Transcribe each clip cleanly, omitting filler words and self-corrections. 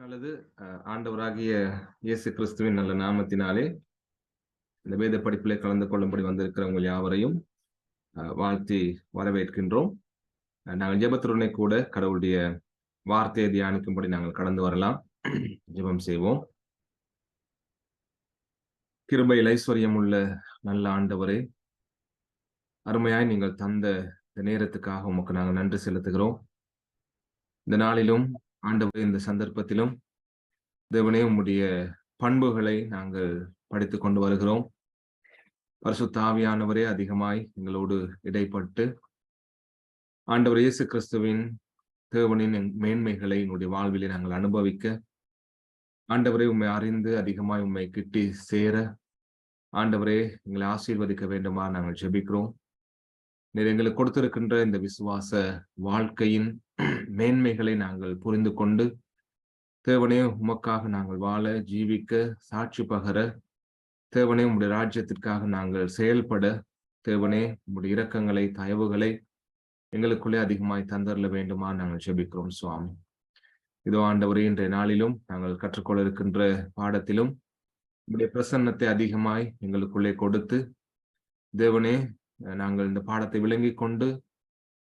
நல்லது. ஆண்டவராகிய இயேசு கிறிஸ்துவின் நல்ல நாமத்தினாலே இந்த வேத படிப்பிலே கலந்து கொள்ளும்படி வந்திருக்கிறவங்க யாவரையும் வாழ்த்தி வரவேற்கின்றோம். நாங்கள் ஜெபத்துடனே கூட கடவுளுடைய வார்த்தையை தியானிக்கும்படி நாங்கள் கடந்து வரலாம். ஜெபம் செய்வோம். கிருபையில் ஐஸ்வர்யம் உள்ள நல்ல ஆண்டவரே, அருமையாய் நீங்கள் தந்த இந்த நேரத்துக்காக உமக்கு நாங்கள் நன்றி செலுத்துகிறோம். இந்த நாளிலும் ஆண்டவரே, இந்த சந்தர்ப்பத்திலும் தேவனே உம்முடைய பண்புகளை நாங்கள் படித்துக் கொண்டு வருகிறோம். பரிசுத்த ஆவியானவரே அதிகமாய் எங்களோடு இடைப்பட்டு ஆண்டவர் இயேசு கிறிஸ்துவின் தேவனின் மேன்மைகளை என்னுடைய வாழ்விலே நாங்கள் அனுபவிக்க, ஆண்டவரே உம்மை அறிந்து அதிகமாய் உம்மை கிட்டி சேர ஆண்டவரே எங்களை ஆசீர்வதிக்க வேண்டுமா நாங்கள் ஜெபிக்கிறோம். நீர் எங்களுக்கு கொடுத்திருக்கின்ற இந்த விசுவாச வாழ்க்கையின் மேன்மைகளை நாங்கள் புரிந்து கொண்டு தேவனே உமக்காக நாங்கள் வாழ, ஜீவிக்க, சாட்சி பகர, தேவனே உம்முடைய ராஜ்யத்திற்காக நாங்கள் செயல்பட, தேவனே உம்முடைய இரக்கங்களை, தயவுகளை எங்களுக்குள்ளே அதிகமாய் தந்தரல வேண்டுமா நாங்கள் ஜெபிக்கிறோம் சுவாமி. இதோ ஆண்டவரே, இன்றைய நாளிலும் நாங்கள் கற்றுக்கொள்ள இருக்கின்ற பாடத்திலும் உம்முடைய பிரசன்னத்தை அதிகமாய் எங்களுக்குள்ளே கொடுத்து, தேவனே நாங்கள் இந்த பாடத்தை விளங்கிக் கொண்டு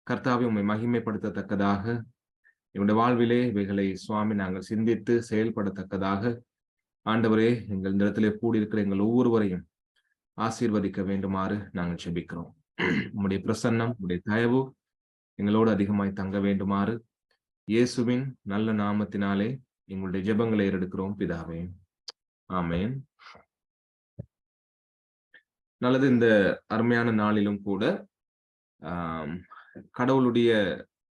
கர்த்தாவை உம்மை மகிமைப்படுத்தத்தக்கதாக, என்னுடைய வாழ்விலே இவைகளை சுவாமி நாங்கள் சிந்தித்து செயல்படத்தக்கதாக ஆண்டவரே எங்கள் இந்த இடத்திலே கூடியிருக்கிற எங்கள் ஒவ்வொருவரையும் ஆசீர்வதிக்க வேண்டுமாறு நாங்கள் ஜெபிக்கிறோம். உம்முடைய பிரசன்னம், உம்முடைய தயவு எங்களோடு அதிகமாய் தங்க வேண்டுமாறு இயேசுவின் நல்ல நாமத்தினாலே எங்களுடைய ஜெபங்களை ஏறெடுக்கிறோம் பிதாவே, ஆமென். நல்லது. இந்த அருமையான நாளிலும் கூட கடவுளுடைய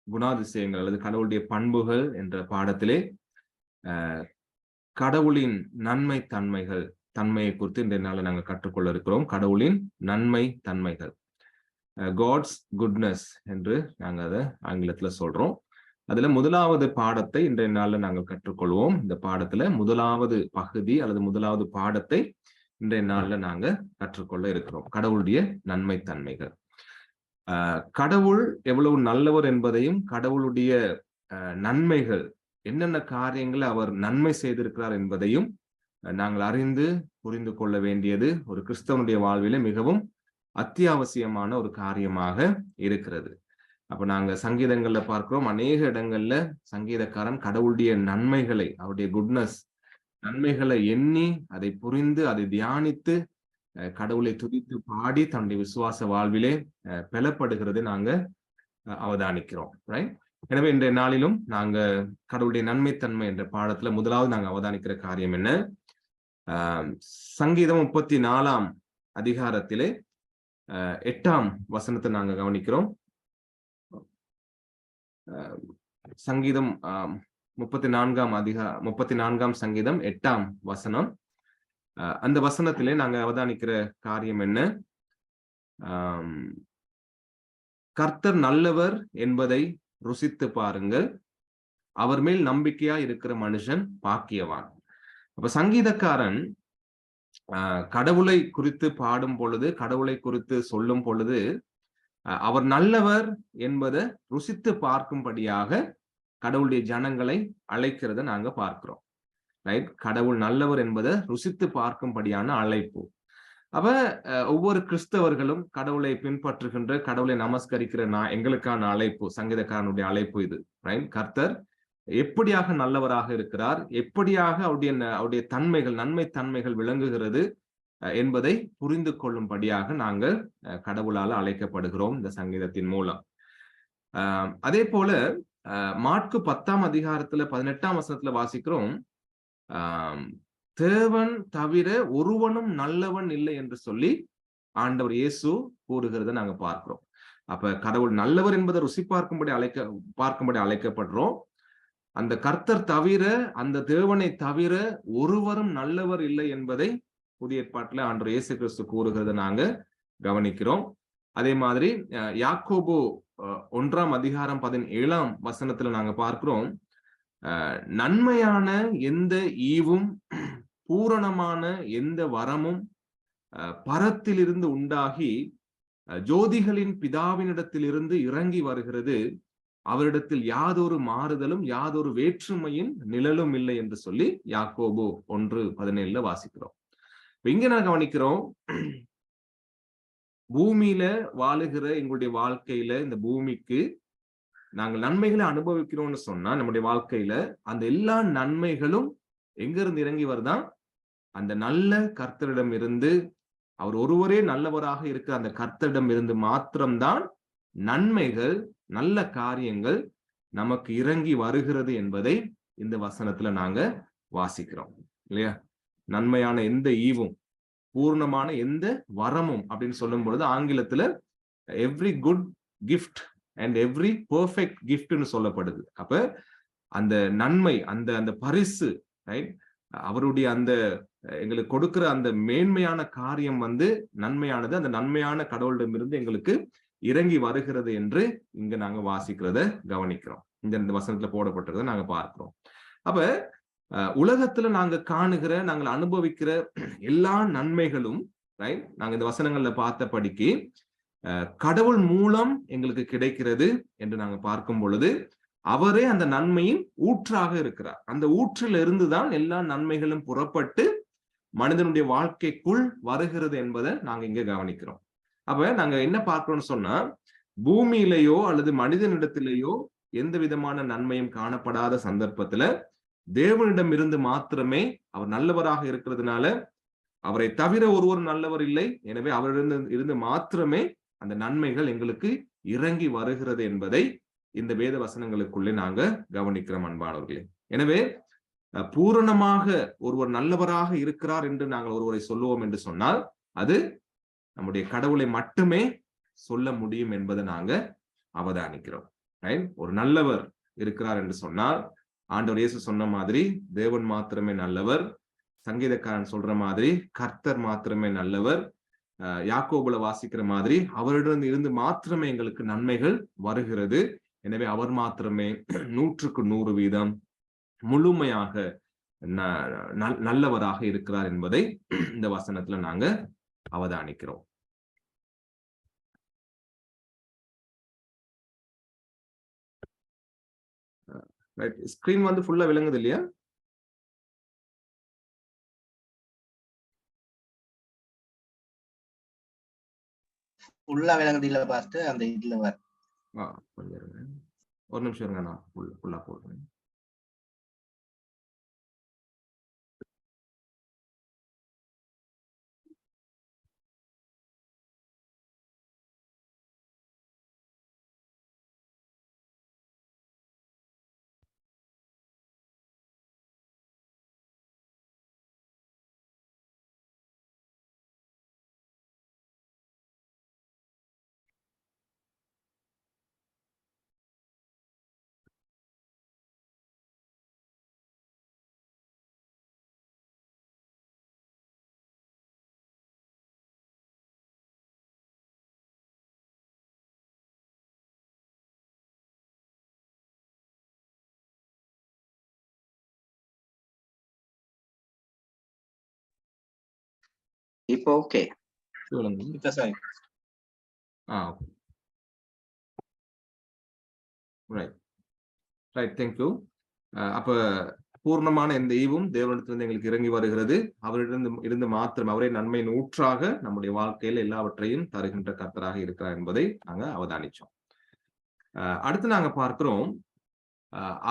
குணாதிசயங்கள் அல்லது கடவுளுடைய பண்புகள் என்ற பாடத்திலே கடவுளின் நன்மை தன்மையை குறித்து இன்றைய நாளில் நாங்கள் கற்றுக்கொள்ள இருக்கிறோம். கடவுளின் நன்மை தன்மைகள், காட்ஸ் குட்னஸ் என்று நாங்கள் அதை ஆங்கிலத்துல சொல்றோம். அதுல முதலாவது பாடத்தை இன்றைய நாளில் நாங்கள் கற்றுக்கொள்வோம். இந்த பாடத்துல முதலாவது பகுதி அல்லது முதலாவது பாடத்தை இன்றைய நாளில் நாங்க கற்றுக்கொள்ள இருக்கிறோம். கடவுளுடைய நன்மை தன்மைகள். கடவுள் எவ்வளவு நல்லவர் என்பதையும், கடவுளுடைய நன்மைகள், என்னென்ன காரியங்களை அவர் நன்மை செய்திருக்கிறார் என்பதையும் நாங்கள் அறிந்து புரிந்து கொள்ள வேண்டியது ஒரு கிறிஸ்தவனுடைய வாழ்விலே மிகவும் அத்தியாவசியமான ஒரு காரியமாக இருக்கிறது. அப்ப நாங்க சங்கீதங்கள்ல பார்க்கிறோம், அநேக இடங்கள்ல சங்கீதக்காரன் கடவுளுடைய நன்மைகளை, அவருடைய குட்னஸ், நன்மைகளை எண்ணி, அதை புரிந்து, அதை தியானித்து, கடவுளை துதித்து பாடி தன்னுடைய விசுவாச வாழ்விலே பெலப்படுகிறது நாங்க அவதானிக்கிறோம். ரைட்? எனவே இன்றைய நாளிலும் நாங்க கடவுளுடைய நன்மைத்தன்மை என்ற பாடத்துல முதலாவது நாங்க அவதானிக்கிற காரியம் என்ன? சங்கீதம் 34ஆம் அதிகாரத்திலே 8ஆம் வசனத்தை நாங்க கவனிக்கிறோம். சங்கீதம் 34ஆம் சங்கீதம் 8ஆம் வசனம். அந்த வசனத்திலே நாங்க அவதானிக்கிற காரியம் என்ன? கர்த்தர் நல்லவர் என்பதை ருசித்து பாருங்கள், அவர் மேல் நம்பிக்கையா இருக்கிற மனுஷன் பாக்கியவான். அப்ப சங்கீதக்காரன் கடவுளை குறித்து பாடும் பொழுது, கடவுளை குறித்து சொல்லும் பொழுது, அவர் நல்லவர் என்பதை ருசித்து பார்க்கும்படியாக கடவுளுடைய ஜனங்களை அழைக்கிறத நாங்க பார்க்கிறோம். ரைட்? கடவுள் நல்லவர் என்பதை ருசித்து பார்க்கும்படியான அழைப்பு. அப்ப ஒவ்வொரு கிறிஸ்தவர்களும் கடவுளை பின்பற்றுகின்ற, கடவுளை நமஸ்கரிக்கிற எங்களுக்கான அழைப்பு, சங்கீதக்காரனுடைய அழைப்பு இது. ரைட்? கர்த்தர் எப்படியாக நல்லவராக இருக்கிறார், எப்படியாக அவருடைய தன்மைகள், நன்மை தன்மைகள் விளங்குகிறது என்பதை புரிந்து கொள்ளும்படியாக நாங்கள் கடவுளால் அழைக்கப்படுகிறோம் இந்த சங்கீதத்தின் மூலம். அதே போல மாற்கு 10ஆம் அதிகாரத்துல 18ஆம் வசனத்துல வாசிக்கிறோம், தேவன் தவிர ஒருவனும் நல்லவன் இல்லை என்று சொல்லி ஆண்டவர் இயேசு கூறுகிறத நாங்க பார்க்கிறோம். அப்ப கடவுள் நல்லவர் என்பதை ருசி பார்க்கும்படி அழைக்கப்படுறோம். அந்த கர்த்தர் தவிர, அந்த தேவனை தவிர ஒருவரும் நல்லவர் இல்லை என்பதை புதிய ஏற்பாட்டில் ஆண்டவர் இயேசு கிறிஸ்து கூறுகிறத நாங்க கவனிக்கிறோம். அதே மாதிரி யாக்கோபு 1ஆம் அதிகாரம் 17ஆம் வசனத்துல நாங்க பார்க்கிறோம், நன்மையான எந்த ஈவும் பூரணமான எந்த வரமும் பரத்திலிருந்து உண்டாகி ஜோதிகளின் பிதாவினிடத்திலிருந்து இறங்கி வருகிறது, அவரிடத்தில் யாதொரு மாறுதலும் யாதொரு வேற்றுமையின் நிழலும் இல்லை என்று சொல்லி யாக்கோபு 1:17 வாசிக்கிறோம். இங்க நான் கவனிக்கிறோம், பூமியில வாழுகிற எங்களுடைய வாழ்க்கையில இந்த பூமிக்கு நாங்கள் நன்மைகளை அனுபவிக்கிறோம்னு சொன்னா நம்முடைய வாழ்க்கையில அந்த எல்லா நன்மைகளும் எங்க இருந்து இறங்கி வருதான்? அந்த நல்ல கர்த்தரிடம் இருந்து, அவர் ஒருவரே நல்லவராக இருக்கிற அந்த கர்த்தரிடம் இருந்து மாத்திரம்தான் நன்மைகள், நல்ல காரியங்கள் நமக்கு இறங்கி வருகிறது என்பதை இந்த வசனத்துல நாங்க வாசிக்கிறோம் இல்லையா? நன்மையான எந்த ஈவும், பூர்ணமான எந்த வரமும் அப்படின்னு சொல்லும் பொழுது ஆங்கிலத்துல every good gift and every perfect கிஃப்ட்னு சொல்லப்படுது. அப்ப அந்த நன்மை, அந்த அந்த பரிசு, ரைட், அவருடைய அந்த எங்களுக்கு கொடுக்கிற அந்த மேன்மையான காரியம் நன்மையானது, அந்த நன்மையான கடவுளிடமிருந்து எங்களுக்கு இறங்கி வருகிறது என்று இங்க நாங்க வாசிக்கிறத கவனிக்கிறோம். இந்த வசனத்துல போடப்பட்டிருக்கிறத நாங்க பார்க்கிறோம். அப்ப உலகத்துல நாங்க காணுகிற, நாங்கள் அனுபவிக்கிற எல்லா நன்மைகளும், ரைட், நாங்க இந்த வசனங்கள்ல பார்த்தபடிக்கு கடவுள் மூலம் எங்களுக்கு கிடைக்கிறது என்று நாங்க பார்க்கும் பொழுது அவரே அந்த நன்மையின் ஊற்றாக இருக்கிறார். அந்த ஊற்றில் இருந்துதான் எல்லா நன்மைகளும் புறப்பட்டு மனிதனுடைய வாழ்க்கைக்குள் வருகிறது என்பதை நாங்க இங்க கவனிக்கிறோம். அப்ப நாங்க என்ன பார்க்கிறோம்னு சொன்னா, பூமியிலேயோ அல்லது மனிதனிடத்திலேயோ எந்த விதமான நன்மையும் காணப்படாத சந்தர்ப்பத்துல தேவனிடம் இருந்து மாத்திரமே, அவர் நல்லவராக இருக்கிறதுனால அவரை தவிர ஒருவர் நல்லவர் இல்லை, எனவே அவரிடம் இருந்து மாத்திரமே அந்த நன்மைகள் எங்களுக்கு இறங்கி வருகிறது என்பதை இந்த வேத வசனங்களுக்குள்ளே நாங்க கவனிக்கிறோம் அன்பானவர்களே. எனவே பூரணமாக ஒருவர் நல்லவராக இருக்கிறார் என்று நாங்கள் ஒருவரை சொல்லுவோம் என்று சொன்னால் அது நம்முடைய கடவுளை மட்டுமே சொல்ல முடியும் என்பதை நாங்க அவதானிக்கிறோம். ஒரு நல்லவர் இருக்கிறார் என்று சொன்னால் ஆண்டவர் இயேசு சொன்ன மாதிரி தேவன் மாத்திரமே நல்லவர், சங்கீதக்காரன் சொல்ற மாதிரி கர்த்தர் மாத்திரமே நல்லவர், யாக்கோபுல வாசிக்கிற மாதிரி அவரிடம் இருந்து மாத்திரமே எங்களுக்கு நன்மைகள் வருகிறது, எனவே அவர் மாத்திரமே 100% முழுமையாக நல்லவராக இருக்கிறார் என்பதை இந்த வசனத்துல நாங்க அவதானிக்கிறோம். ஸ்கிரீன் ஃபுல்லா விளங்குது இல்லையா? ஃபுல்லா விளங்குது இல்ல பாஸ்டர், அந்த இதுல வர ஒரு நிமிஷம் இருங்க, நான் ஃபுல்லா போடுறேன். இப்போ ஓகே. இப்ப சரி. Right, thank you. அப்ப பூர்ணமான எந்த ஈவும் தேவனிடத்திலிருந்து எங்களுக்கு இறங்கி வருகிறது, அவரிடம் இருந்து மாத்திரம் அவரே நன்மையின் ஊற்றாக நம்முடைய வாழ்க்கையில் எல்லாவற்றையும் தருகின்ற கர்த்தராக இருக்கிறார் என்பதை நாங்க அவதானிச்சோம். அடுத்து நாங்க பார்க்கிறோம்,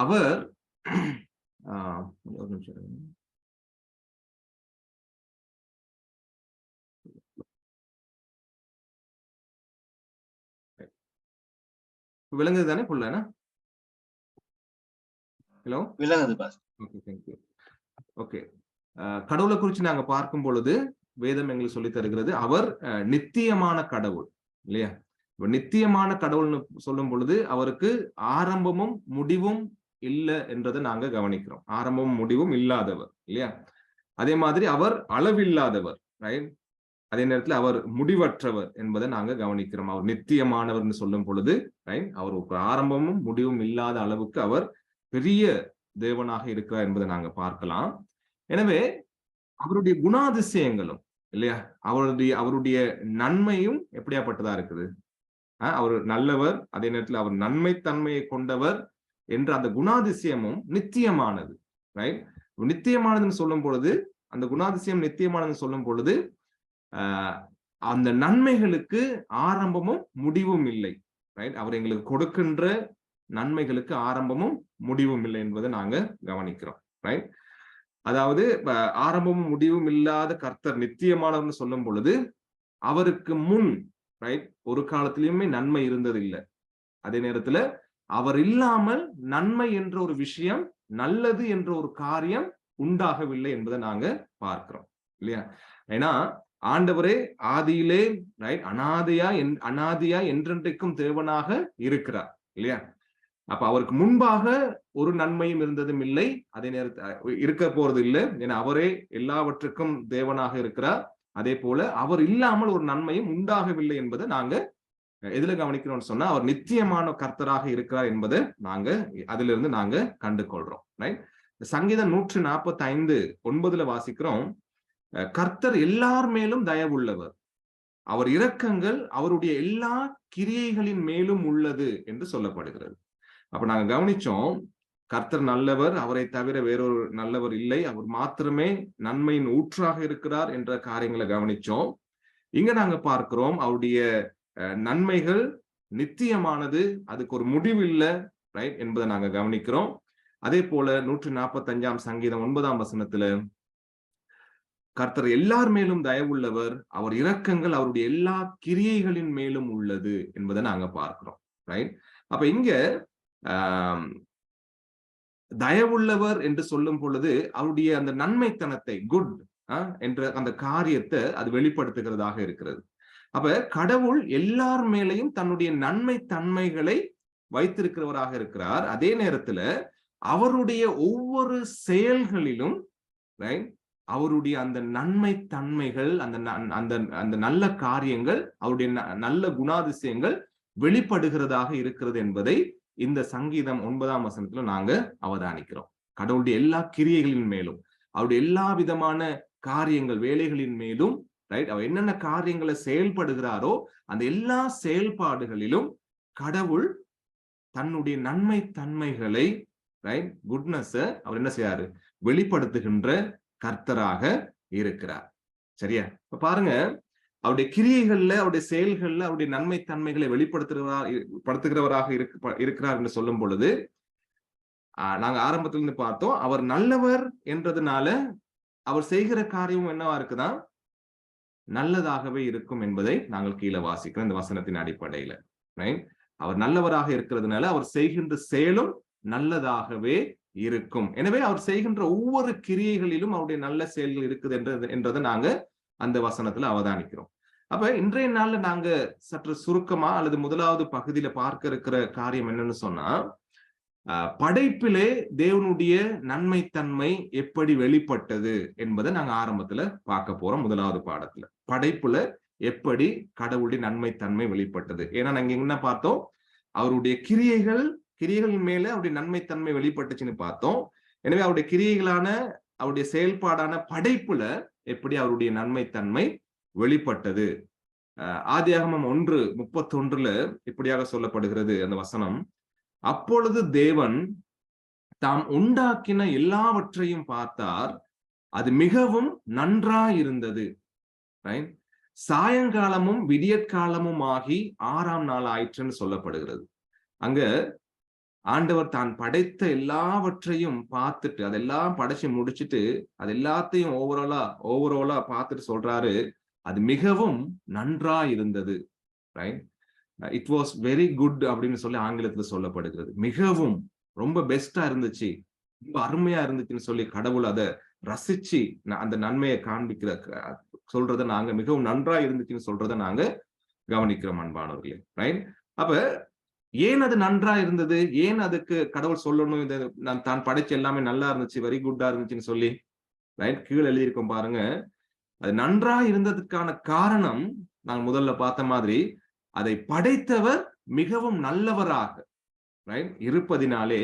அவர் ஒரு நிமிஷம் விளங்குது தானே புள்ளனா? ஹலோ, விளங்குது பாஸ். Okay, thank you. ஓகே, கடவுளை குறித்து நாங்க பார்க்கும் பொழுது வேதம் எங்களுக்கு சொல்லி தருகிறது அவர் நித்தியமான கடவுள் இல்லையா? நித்தியமான கடவுள்னு சொல்லும் பொழுது அவருக்கு ஆரம்பமும் முடிவும் இல்லை என்றதை நாங்க கவனிக்கிறோம். ஆரம்பமும் முடிவும் இல்லாதவர் இல்லையா? அதே மாதிரி அவர் அளவில்லாதவர், ரைட்? அதே நேரத்தில் அவர் முடிவற்றவர் என்பதை நாங்க கவனிக்கிறோம். அவர் நித்தியமானவர்னு சொல்லும் பொழுது, ரைட், அவருக்கு ஆரம்பமும் முடிவும் இல்லாத அளவுக்கு அவர் பெரிய தேவனாக இருக்கிறார் என்பதை நாங்க பார்க்கலாம். எனவே அவருடைய குணாதிசயங்களும் இல்லையா, அவருடைய நன்மையும் எப்படியாப்பட்டதா இருக்குது? அவர் நல்லவர், அதே நேரத்தில் அவர் நன்மை தன்மையை கொண்டவர் என்ற அந்த குணாதிசயமும் நித்தியமானது. ரைட்? நித்தியமானதுன்னு சொல்லும் பொழுது, அந்த குணாதிசயம் நித்தியமானதுன்னு சொல்லும் பொழுது அந்த நன்மைகளுக்கு ஆரம்பமும் முடிவும் இல்லை. ரைட்? அவர் எங்களுக்கு கொடுக்கின்ற நன்மைகளுக்கு ஆரம்பமும் முடிவும் இல்லை என்பதை நாங்க கவனிக்கிறோம். ரைட்? அதாவது ஆரம்பமும் முடிவும் இல்லாத கர்த்தர் நித்தியமானவர்னு சொல்லும் பொழுது அவருக்கு முன் ரைட் ஒரு காலத்திலுமே நன்மை இருந்தது இல்லை. அதே நேரத்துல அவர் இல்லாமல் நன்மை என்ற ஒரு விஷயம், நல்லது என்ற ஒரு காரியம் உண்டாகவில்லை என்பதை நாங்க பார்க்கிறோம் இல்லையா? ஏன்னா ஆண்டவரே ஆதியிலே ரைட் அனாதியா என்றென்றைக்கும் தேவனாக இருக்கிறார் இல்லையா? அப்ப அவருக்கு முன்பாக ஒரு நன்மையும் இருந்ததும் இல்லை, அதே நேரத்தில் இருக்க போறது இல்லை. ஏன்னா அவரே எல்லாவற்றுக்கும் தேவனாக இருக்கிறார். அதே போல அவர் இல்லாமல் ஒரு நன்மையும் உண்டாகவில்லை என்பதை நாங்க எதுல கவனிக்கிறோம்னு சொன்னா, அவர் நித்தியமான கர்த்தராக இருக்கிறார் என்பதை நாங்க அதிலிருந்து நாங்க கண்டு கொள்றோம். ரைட்? சங்கீதம் 145:9 வாசிக்கிறோம், கர்த்தர் எல்லார் மேலும் தயவுள்ளவர், அவர் இரக்கங்கள் அவருடைய எல்லா கிரியைகளின் மேலும் உள்ளது என்று சொல்லப்படுகிறது. அப்ப நாங்க கவனிச்சோம், கர்த்தர் நல்லவர், அவரை தவிர வேறொரு நல்லவர் இல்லை, அவர் மாத்திரமே நன்மையின் ஊற்றாக இருக்கிறார் என்ற காரியங்களை கவனிச்சோம். இங்க நாங்க பார்க்கிறோம் அவருடைய நன்மைகள் நித்தியமானது, அதுக்கு ஒரு முடிவு இல்லை ரைட் என்பதை நாங்க கவனிக்கிறோம். அதே போல 145 சங்கீதம் 9 கர்த்தர் எல்லார் மேலும் தயவுள்ளவர், அவர் இரக்கங்கள் அவருடைய எல்லா கிரியைகளின் மேலும் உள்ளது என்பதை நாங்க பார்க்கிறோம். ரைட்? அப்ப இங்க தயவுள்ளவர் என்று சொல்லும் பொழுது அவருடைய அந்த நன்மைத்தனத்தை, குட் என்ற அந்த காரியத்தை அது வெளிப்படுத்துகிறதாக இருக்கிறது. அப்ப கடவுள் எல்லார் மேலையும் தன்னுடைய நன்மை தன்மைகளை வைத்திருக்கிறவராக இருக்கிறார். அதே நேரத்துல அவருடைய ஒவ்வொரு செயல்களிலும் அவருடைய அந்த நன்மை தன்மைகள், அந்த நல்ல காரியங்கள், அவருடைய நல்ல குணாதிசயங்கள் வெளிப்படுகிறதாக இருக்கிறது என்பதை இந்த சங்கீதம் 9 நாங்க அவதானிக்கிறோம். கடவுளுடைய எல்லா கிரியைகளின் மேலும், அவருடைய எல்லா விதமான காரியங்கள், வேலைகளின் மேலும் ரைட், அவர் என்னென்ன காரியங்களை செயல்படுகிறாரோ அந்த எல்லா செயல்பாடுகளிலும் கடவுள் தன்னுடைய நன்மை தன்மைகளை ரைட் குட்னஸ் அவர் என்ன செய்யாரு, வெளிப்படுத்துகின்ற கர்த்தராக இருக்கிறார். சரியா? இப்ப பாருங்க, அவருடைய கிரியைகள்ல, அவருடைய செயல்கள்ல அவருடைய நன்மை தன்மைகளை வெளிப்படுத்துகிறவராக இருக்கிறார் என்று சொல்லும் பொழுது நாங்க ஆரம்பத்திலிருந்து பார்த்தோம், அவர் நல்லவர் என்றதுனால அவர் செய்கிற காரியம் என்னவா இருக்குதான், நல்லதாகவே இருக்கும் என்பதை நாங்கள் கீழே வாசிக்கிறோம் இந்த வசனத்தின் அடிப்படையில. அவர் நல்லவராக இருக்கிறதுனால அவர் செய்கின்ற செயலும் நல்லதாகவே இருக்கும். எனவே அவர் செய்கின்ற ஒவ்வொரு கிரியைகளிலும் அவருடைய நல்ல செயல்கள் இருக்குது என்றதை நாங்க அந்த வசனத்துல அவதானிக்கிறோம். அப்ப இன்றைய நாள்ல நாங்க சற்று சுருக்கமா அல்லது முதலாவது பகுதியில பார்க்க இருக்கிற காரியம் என்னன்னு சொன்னா, படைப்பிலே தேவனுடைய நன்மைத்தன்மை எப்படி வெளிப்பட்டது என்பதை நாங்க ஆரம்பத்துல பார்க்க போறோம். முதலாவது பாடத்துல படைப்புல எப்படி கடவுளுடைய நன்மைத்தன்மை வெளிப்பட்டது. ஏன்னா நாங்க என்ன பார்த்தோம், அவருடைய கிரியைகளின் மேல அவருடைய நன்மைத்தன்மை வெளிப்பட்டுச்சுன்னு பார்த்தோம். எனவே அவருடைய கிரியைகளான, அவருடைய செயல்பாடான படைப்புல எப்படி அவருடைய நன்மைத்தன்மை வெளிப்பட்டது. ஆதியாகமம் 1:31 இப்படியாக சொல்லப்படுகிறது அந்த வசனம், அப்பொழுது தேவன் தாம் உண்டாக்கின எல்லாவற்றையும் பார்த்தார், அது மிகவும் நன்றாயிருந்தது. சாயங்காலமும் விடியற்காலமும் ஆகி 6ஆம் நாள் ஆயிற்றுன்னு சொல்லப்படுகிறது. அங்க ஆண்டவர் தான் படைத்த எல்லாவற்றையும் பார்த்துட்டு, அதெல்லாம் படைச்சு முடிச்சுட்டு, அது எல்லாத்தையும் ஓவராலா பார்த்துட்டு சொல்றாரு, அது மிகவும் நன்றா இருந்தது. இட் வாஸ் வெரி குட் அப்படின்னு சொல்லி ஆங்கிலத்துல சொல்லப்படுகிறது. மிகவும் ரொம்ப பெஸ்டா இருந்துச்சு, ரொம்ப அருமையா இருந்துச்சுன்னு சொல்லி கடவுள் அதை ரசிச்சு அந்த நன்மையை சொல்றதை நாங்க, மிகவும் நன்றா இருந்துச்சுன்னு சொல்றதை நாங்க கவனிக்கிறோம் அன்பானவர்களே. அப்ப ஏன் அது நன்றா இருந்தது, ஏன் அதுக்கு கடவுள் சொல்லணும் இது தான் படைச்ச எல்லாமே நல்லா இருந்துச்சு, வெரி குட்டா இருந்துச்சுன்னு சொல்லி கீழே எழுதியிருக்கோம் பாருங்க. அது நன்றா இருந்ததுக்கான காரணம் நான் முதல்ல பார்த்த மாதிரி, அதை படைத்தவர் மிகவும் நல்லவராக இருப்பதினாலே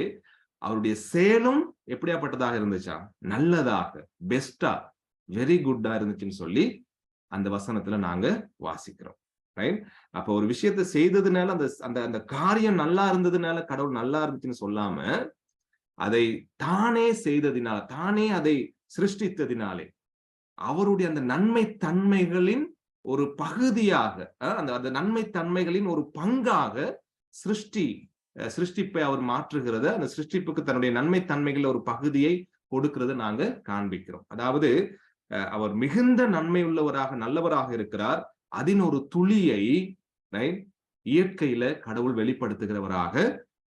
அவருடைய செயலும் எப்படியாப்பட்டதாக இருந்துச்சா, நல்லதாக, பெஸ்டா, வெரி குட்டா இருந்துச்சுன்னு சொல்லி அந்த வசனத்துல நாங்க வாசிக்கிறோம். ரைட்? அப்ப ஒரு விஷயத்தை செய்ததுனால அந்த அந்த அந்த காரியம் நல்லா இருந்ததுனால கடவுள் நல்லா இருந்துச்சுன்னு சொல்லாம, அதை தானே செய்ததினால், தானே அதை சிருஷ்டித்ததினாலே, அவருடைய அந்த நன்மை தன்மைகளின் ஒரு பகுதியாக, அந்த அந்த நன்மை தன்மைகளின் ஒரு பங்காக சிருஷ்டிப்பை அவர் மாற்றுகிறத, அந்த சிருஷ்டிப்புக்கு தன்னுடைய நன்மை தன்மைகள் ஒரு பகுதியை கொடுக்கிறத நாங்க காண்பிக்கிறோம். அதாவது அவர் மிகுந்த நன்மை உள்ளவராக, நல்லவராக இருக்கிறார். அதன் ஒரு துளியை இயற்கையில கடவுள் வெளிப்படுத்துகிறவராக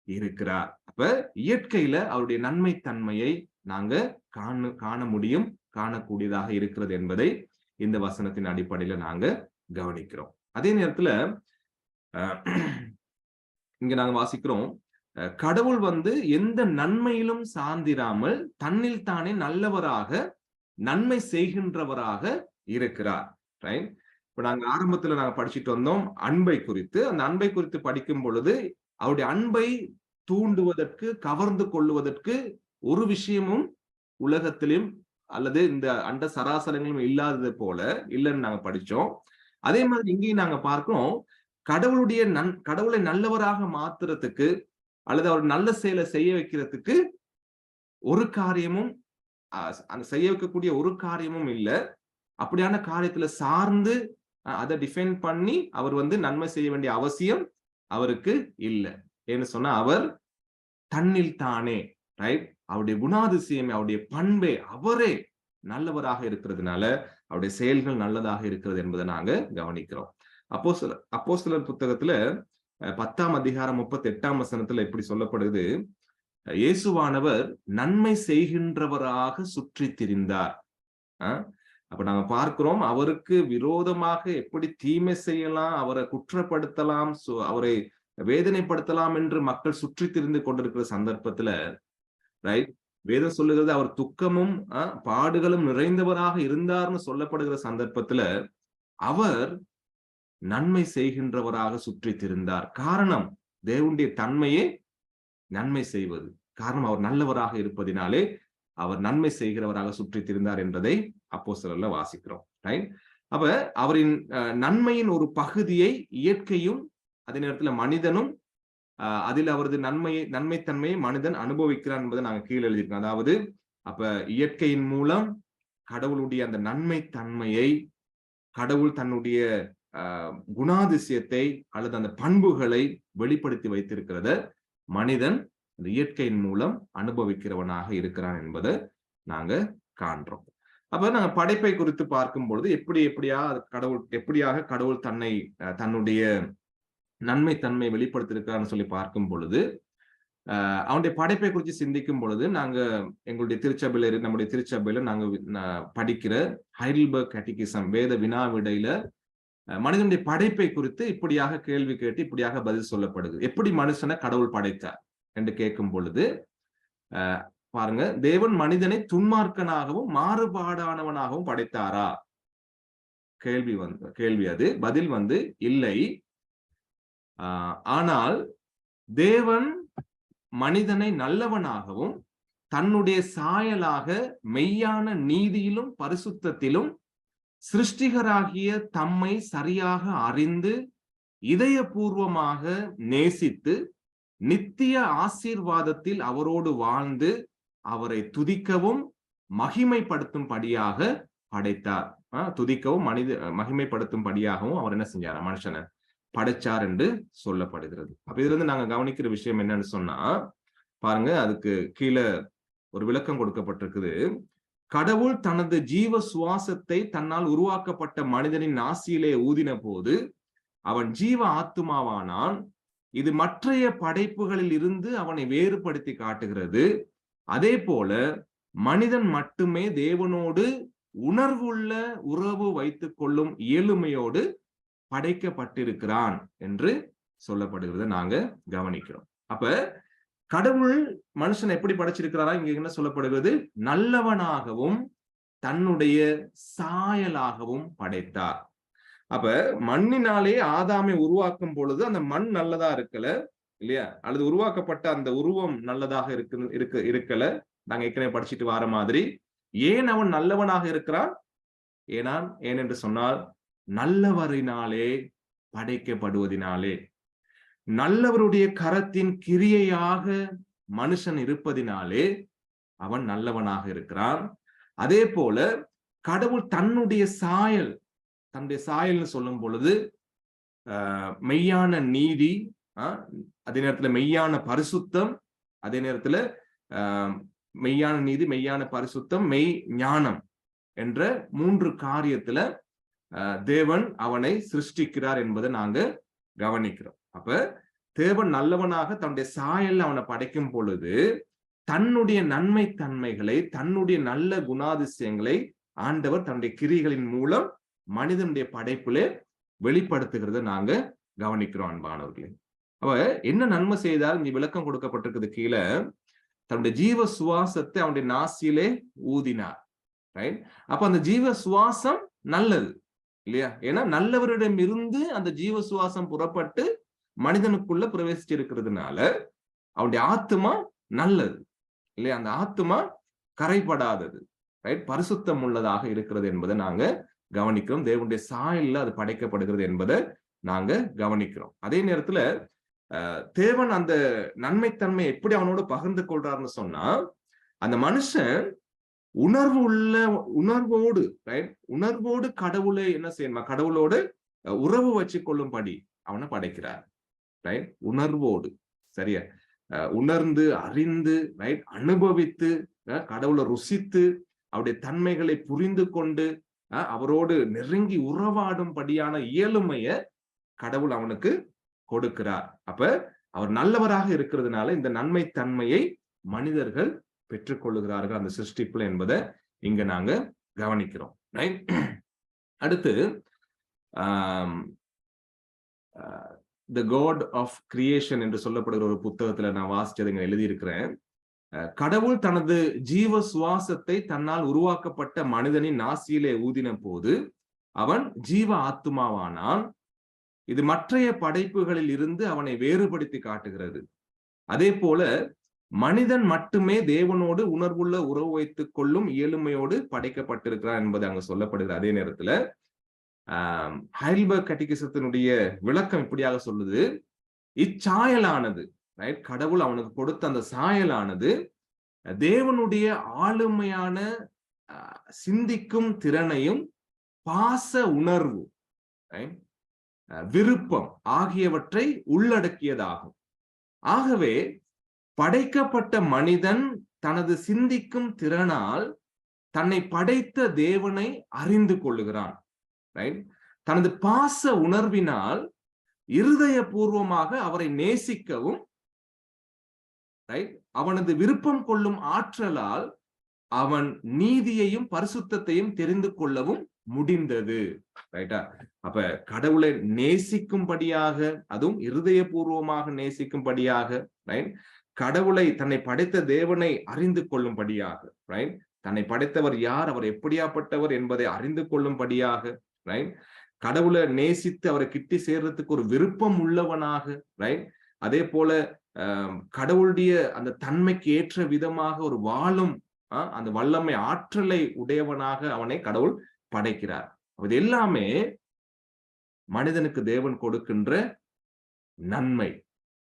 இருக்கிறார். அப்ப இயற்கையில அவருடைய நன்மை தன்மையை நாங்க காண முடியும், காணக்கூடியதாக இருக்கிறது என்பதை இந்த வசனத்தின் அடிப்படையில நாங்க கவனிக்கிறோம். அதே நேரத்துல இங்க நாங்க வாசிக்கிறோம், கடவுள் எந்த நன்மையிலும் சார்ந்திராமல் தன்னில் தானே நல்லவராக, நன்மை செய்கின்றவராக இருக்கிறார். ரைட்? இப்ப நாங்க ஆரம்பத்துல நாங்க படிச்சுட்டு வந்தோம் அன்பை குறித்து. அந்த அன்பை குறித்து படிக்கும் பொழுது அவருடைய அன்பை தூண்டுவதற்கு, கவர்ந்து கொள்ளுவதற்கு ஒரு விஷயமும் உலகத்திலும் அல்லது இந்த அண்ட சராசரங்களும் இல்லாதது போல இல்லைன்னு நாங்க படிச்சோம். அதே மாதிரி இங்கேயும் நாங்க பார்க்கிறோம், கடவுளை நல்லவராக மாத்துறதுக்கு அல்லது அவர் நல்ல செயலை செய்ய வைக்கிறதுக்கு ஒரு காரியமும், செய்ய வைக்கக்கூடிய ஒரு காரியமும் இல்லை. அப்படியான காரியத்துல சார்ந்து அதை டிஃபைன் பண்ணி அவர் நன்மை செய்ய வேண்டிய அவசியம் அவருக்கு இல்லை. ஏன்னு சொன்னா அவர் தன்னில் தானே, ரைட், அவருடைய குணாதிசயமே, அவருடைய பண்பே, அவரே நல்லவராக இருக்கிறதுனால அவருடைய செயல்கள் நல்லதாக இருக்கிறது என்பதை நாங்க கவனிக்கிறோம். அப்போஸ்தலர் புத்தகத்துல 10ஆம் அதிகாரம் 38ஆம் வசனத்துல இப்படி சொல்லப்படுது, இயேசுவானவர் நன்மை செய்கின்றவராக சுற்றி திரிந்தார். அப்ப நாங்க பார்க்கிறோம், அவருக்கு விரோதமாக எப்படி தீமை செய்யலாம், அவரை குற்றப்படுத்தலாம், அவரை வேதனைப்படுத்தலாம் என்று மக்கள் சுற்றி திரிந்து கொண்டிருக்கிற சந்தர்ப்பத்துல, ரைட், வேதம் சொல்லுகிறது அவர் துக்கமும் பாடுகளும் நிறைந்தவராக இருந்தார்னு சொல்லப்படுகிற சந்தர்ப்பத்துல அவர் நன்மை செய்கின்றவராக சுற்றி திரிந்தார். காரணம், தேவனுடைய தன்மையே நன்மை செய்வது. காரணம், அவர் நல்லவராக இருப்பதினாலே அவர் நன்மை செய்கிறவராக சுற்றி திரிந்தார் என்பதை அப்போஸ்தலர்ல வாசிக்கிறோம். ரைட்? அப்ப அவரின் நன்மையின் ஒரு பகுதியை இயற்கையும் அதே நேரத்துல மனிதனும், அதில் அவரது நன்மைத்தன்மையை மனிதன் அனுபவிக்கிறான் என்பதை நாங்க கீழே எழுதியிருக்கோம். அதாவது அப்ப இயற்கையின் மூலம் கடவுளுடைய அந்த நன்மை தன்மையை, கடவுள் தன்னுடைய குணாதிசயத்தை அல்லது அந்த பண்புகளை வெளிப்படுத்தி வைத்திருக்கிறத மனிதன் அந்த இயற்கையின் மூலம் அனுபவிக்கிறவனாக இருக்கிறான் என்பதை நாங்க காண்றோம். அப்ப நாங்க படைப்பை குறித்து பார்க்கும் பொழுது எப்படியாக கடவுள் தன்னுடைய நன்மை தன்மை வெளிப்படுத்திருக்கிறான்னு சொல்லி பார்க்கும் பொழுது, அவனுடைய படைப்பை குறித்து சிந்திக்கும் பொழுது நாங்க எங்களுடைய நம்முடைய திருச்சபையில நாங்க படிக்கிற ஹைடல்பர்க் கேட்டகிசம் வேத வினாவிடையில மனிதனுடைய படைப்பை குறித்து இப்படியாக கேள்வி கேட்டு இப்படியாக பதில் சொல்லப்படுது. எப்படி மனுஷனை கடவுள் படைத்தார் என்று கேட்கும் பொழுது, பாருங்க, தேவன் மனிதனை துன்மார்க்கனாகவும் மாறுபாடானவனாகவும் படைத்தாரா? கேள்வி அது. பதில் இல்லை. ஆனால் தேவன் மனிதனை நல்லவனாகவும் தன்னுடைய சாயலாக மெய்யான நீதியிலும் பரிசுத்தத்திலும் சிருஷ்டிகராகிய தம்மை சரியாக அறிந்து இதயபூர்வமாக நேசித்து நித்திய ஆசீர்வாதத்தில் அவரோடு வாழ்ந்து அவரை துதிக்கவும் மகிமைப்படுத்தும்படியாக படைத்தார். துதிக்கவும் மகிமைப்படுத்தும்படியாகவும் அவர் என்ன செஞ்சார்? மனுஷனை படைச்சார் என்று சொல்லப்படுகிறது. அப்ப இதுல இருந்து நாங்க கவனிக்கிற விஷயம் என்னன்னு சொன்னா, பாருங்க, அதுக்கு கீழே ஒரு விளக்கம் கொடுக்கப்பட்டிருக்குது. கடவுள் தனது ஜீவ சுவாசத்தை தன்னால் உருவாக்கப்பட்ட மனிதனின் நாசியிலே ஊதின போது அவன் ஜீவ ஆத்துமாவானான். இது மற்றைய படைப்புகளில் இருந்து அவனை வேறுபடுத்தி காட்டுகிறது. அதே போல மனிதன் மட்டுமே தேவனோடு உணர்வுள்ள உறவு வைத்துக் கொள்ளும் இயலுமையோடு படைக்கப்பட்டிருக்கிறான் என்று சொல்லப்படுகிறத நாங்க கவனிக்கிறோம். அப்ப கடவுள் மனுஷன் எப்படி படைச்சிருக்கிறாரா? இங்க என்ன சொல்லப்படுகிறது? நல்லவனாகவும் தன்னுடைய சாயலாகவும் படைத்தார். அப்ப மண்ணினாலே ஆதாமை உருவாக்கும் பொழுது அந்த மண் நல்லதா இருக்கல இல்லையா, அல்லது உருவாக்கப்பட்ட அந்த உருவம் நல்லதாக இருக்கல. நாங்க ஏற்கனவே படிச்சுட்டு வர மாதிரி, ஏன் அவன் நல்லவனாக இருக்கிறான்? ஏனென்று சொன்னால் நல்லவரினாலே படைக்கப்படுவதினாலே. நல்லவருடைய கரத்தின் கிரியையாக மனுஷன் இருப்பதினாலே அவன் நல்லவனாக இருக்கிறான். அதே போல கடவுள் தன்னுடைய சாயல்னு சொல்லும் பொழுது மெய்யான நீதி, அதே நேரத்துல மெய்யான பரிசுத்தம், அதே நேரத்துல மெய்யான நீதி, மெய்யான பரிசுத்தம், மெய் ஞானம் என்ற 3 காரியத்துல தேவன் அவனை சிருஷ்டிக்கிறார் என்பதை நாங்க கவனிக்கிறோம். அப்ப தேவன் நல்லவனாக தன்னுடைய சாயல் அவனை படைக்கும் பொழுது தன்னுடைய நன்மை தன்மைகளை, தன்னுடைய நல்ல குணாதிசயங்களை ஆண்டவர் தன்னுடைய கிரிகளின் மூலம் மனிதனுடைய படைப்பிலே வெளிப்படுத்துகிறத நாங்க கவனிக்கிறோம் அன்பானவர்களே. அவ என்ன நன்மை செய்தால் இங்க விளக்கம் கொடுக்கப்பட்டிருக்கிறது. கீழே தன்னுடைய ஜீவ சுவாசத்தை அவனுடைய நாசியிலே ஊதினார். ரைட்? அப்ப அந்த ஜீவ சுவாசம் நல்லது இல்லையா? ஏன்னா நல்லவரிடம் இருந்து அந்த ஜீவ சுவாசம் புறப்பட்டு மனிதனுக்குள்ள பிரவேசிச்சு இருக்கிறதுனால அவனுடைய ஆத்மா நல்லது இல்லையா? அந்த ஆத்மா கரைபடாதது, ரைட், பரிசுத்தம் உள்ளதாக இருக்கிறது என்பதை நாங்க கவனிக்கிறோம். தேவனுடைய சாயல்ல அது படைக்கப்படுகிறது என்பதை நாங்க கவனிக்கிறோம். அதே நேரத்துல தேவன் அந்த நன்மைத்தன்மை எப்படி அவனோடு பகிர்ந்து கொள்றாருன்னு சொன்னா, அந்த மனுஷன் உணர்வோடு, ரைட், உணர்வோடு கடவுளை என்ன செய்யணுமா, கடவுளோடு உறவு வச்சு கொள்ளும்படி அவனை படைக்கிறார். ரைட்? உணர்வோடு, சரியா, உணர்ந்து அறிந்து, ரைட், அனுபவித்து, கடவுளை ருசித்து, அவருடைய தன்மைகளை புரிந்து கொண்டு அவரோடு நெருங்கி உறவாடும்படியான இயலுமைய கடவுள் அவனுக்கு கொடுக்கிறார். அப்ப அவர் நல்லவராக இருக்கிறதுனால இந்த நன்மை தன்மையை மனிதர்கள் பெற்றுக்கொள்ளுகிறார்கள் அந்த சிருஷ்டிப்புல என்பதை இங்க நாங்க கவனிக்கிறோம். அடுத்து தி காட் ஆஃப் கிரியேஷன் என்று சொல்லப்படுகிற ஒரு புத்தகத்துல நான் வாசிச்சதை இங்க எழுதியிருக்கிறேன். கடவுள் தனது ஜீவ சுவாசத்தை தன்னால் உருவாக்கப்பட்ட மனிதனின் நாசியிலே ஊதின போது அவன் ஜீவ ஆத்துமாவானான். இது மற்றைய படைப்புகளில் இருந்து அவனை வேறுபடுத்தி காட்டுகிறது. அதே போல மனிதன் மட்டுமே தேவனோடு உணர்வுள்ள உறவு வைத்துக் கொள்ளும் இயலுமையோடு படைக்கப்பட்டிருக்கிறார் என்பது அங்க சொல்லப்படுகிறது. அதே நேரத்துல ஹைல்பர்க் கேட்டகிசத்தினுடைய விளக்கம் இப்படியாக சொல்லுது, இச்சாயலானது, ரைட், கடவுள் அவனுக்கு கொடுத்த அந்த சாயலானது தேவனுடைய ஆளுமையான சிந்திக்கும் திறனையும் பாச உணர்வு, விருப்பம் ஆகியவற்றை உள்ளடக்கியதாகும். ஆகவே படைக்கப்பட்ட மனிதன் தனது சிந்திக்கும் திறனால் தன்னை படைத்த தேவனை அறிந்து கொள்ளுகிறான். ரைட்? தனது பாச உணர்வினால் இருதயபூர்வமாக அவரை நேசிக்கவும், ரைட், அவனது விருப்பம் கொள்ளும் ஆற்றலால் அவன் நீதியையும் பரிசுத்தத்தையும் தெரிந்து கொள்ளவும் முடிந்தது. ரைட்டா? அப்ப கடவுளை நேசிக்கும்படியாக, அதுவும் இருதயபூர்வமாக நேசிக்கும்படியாக, ரைட், கடவுளை தன்னை படைத்த தேவனை அறிந்து கொள்ளும்படியாக, ரைட், தன்னை படைத்தவர் யார், அவர் எப்படியாப்பட்டவர் என்பதை அறிந்து கொள்ளும்படியாக, ரைட், கடவுளை நேசித்து அவரை கிட்டி சேர்றதுக்கு ஒரு விருப்பம் உள்ளவனாக, ரைட், அதே போல கடவுளுடைய அந்த தன்மைக்கு ஏற்ற விதமாக ஒரு வாழும் அந்த வல்லமை ஆற்றலை உடையவனாக அவனை கடவுள் படைக்கிறார். அது எல்லாமே மனிதனுக்கு தேவன் கொடுக்கின்ற நன்மை.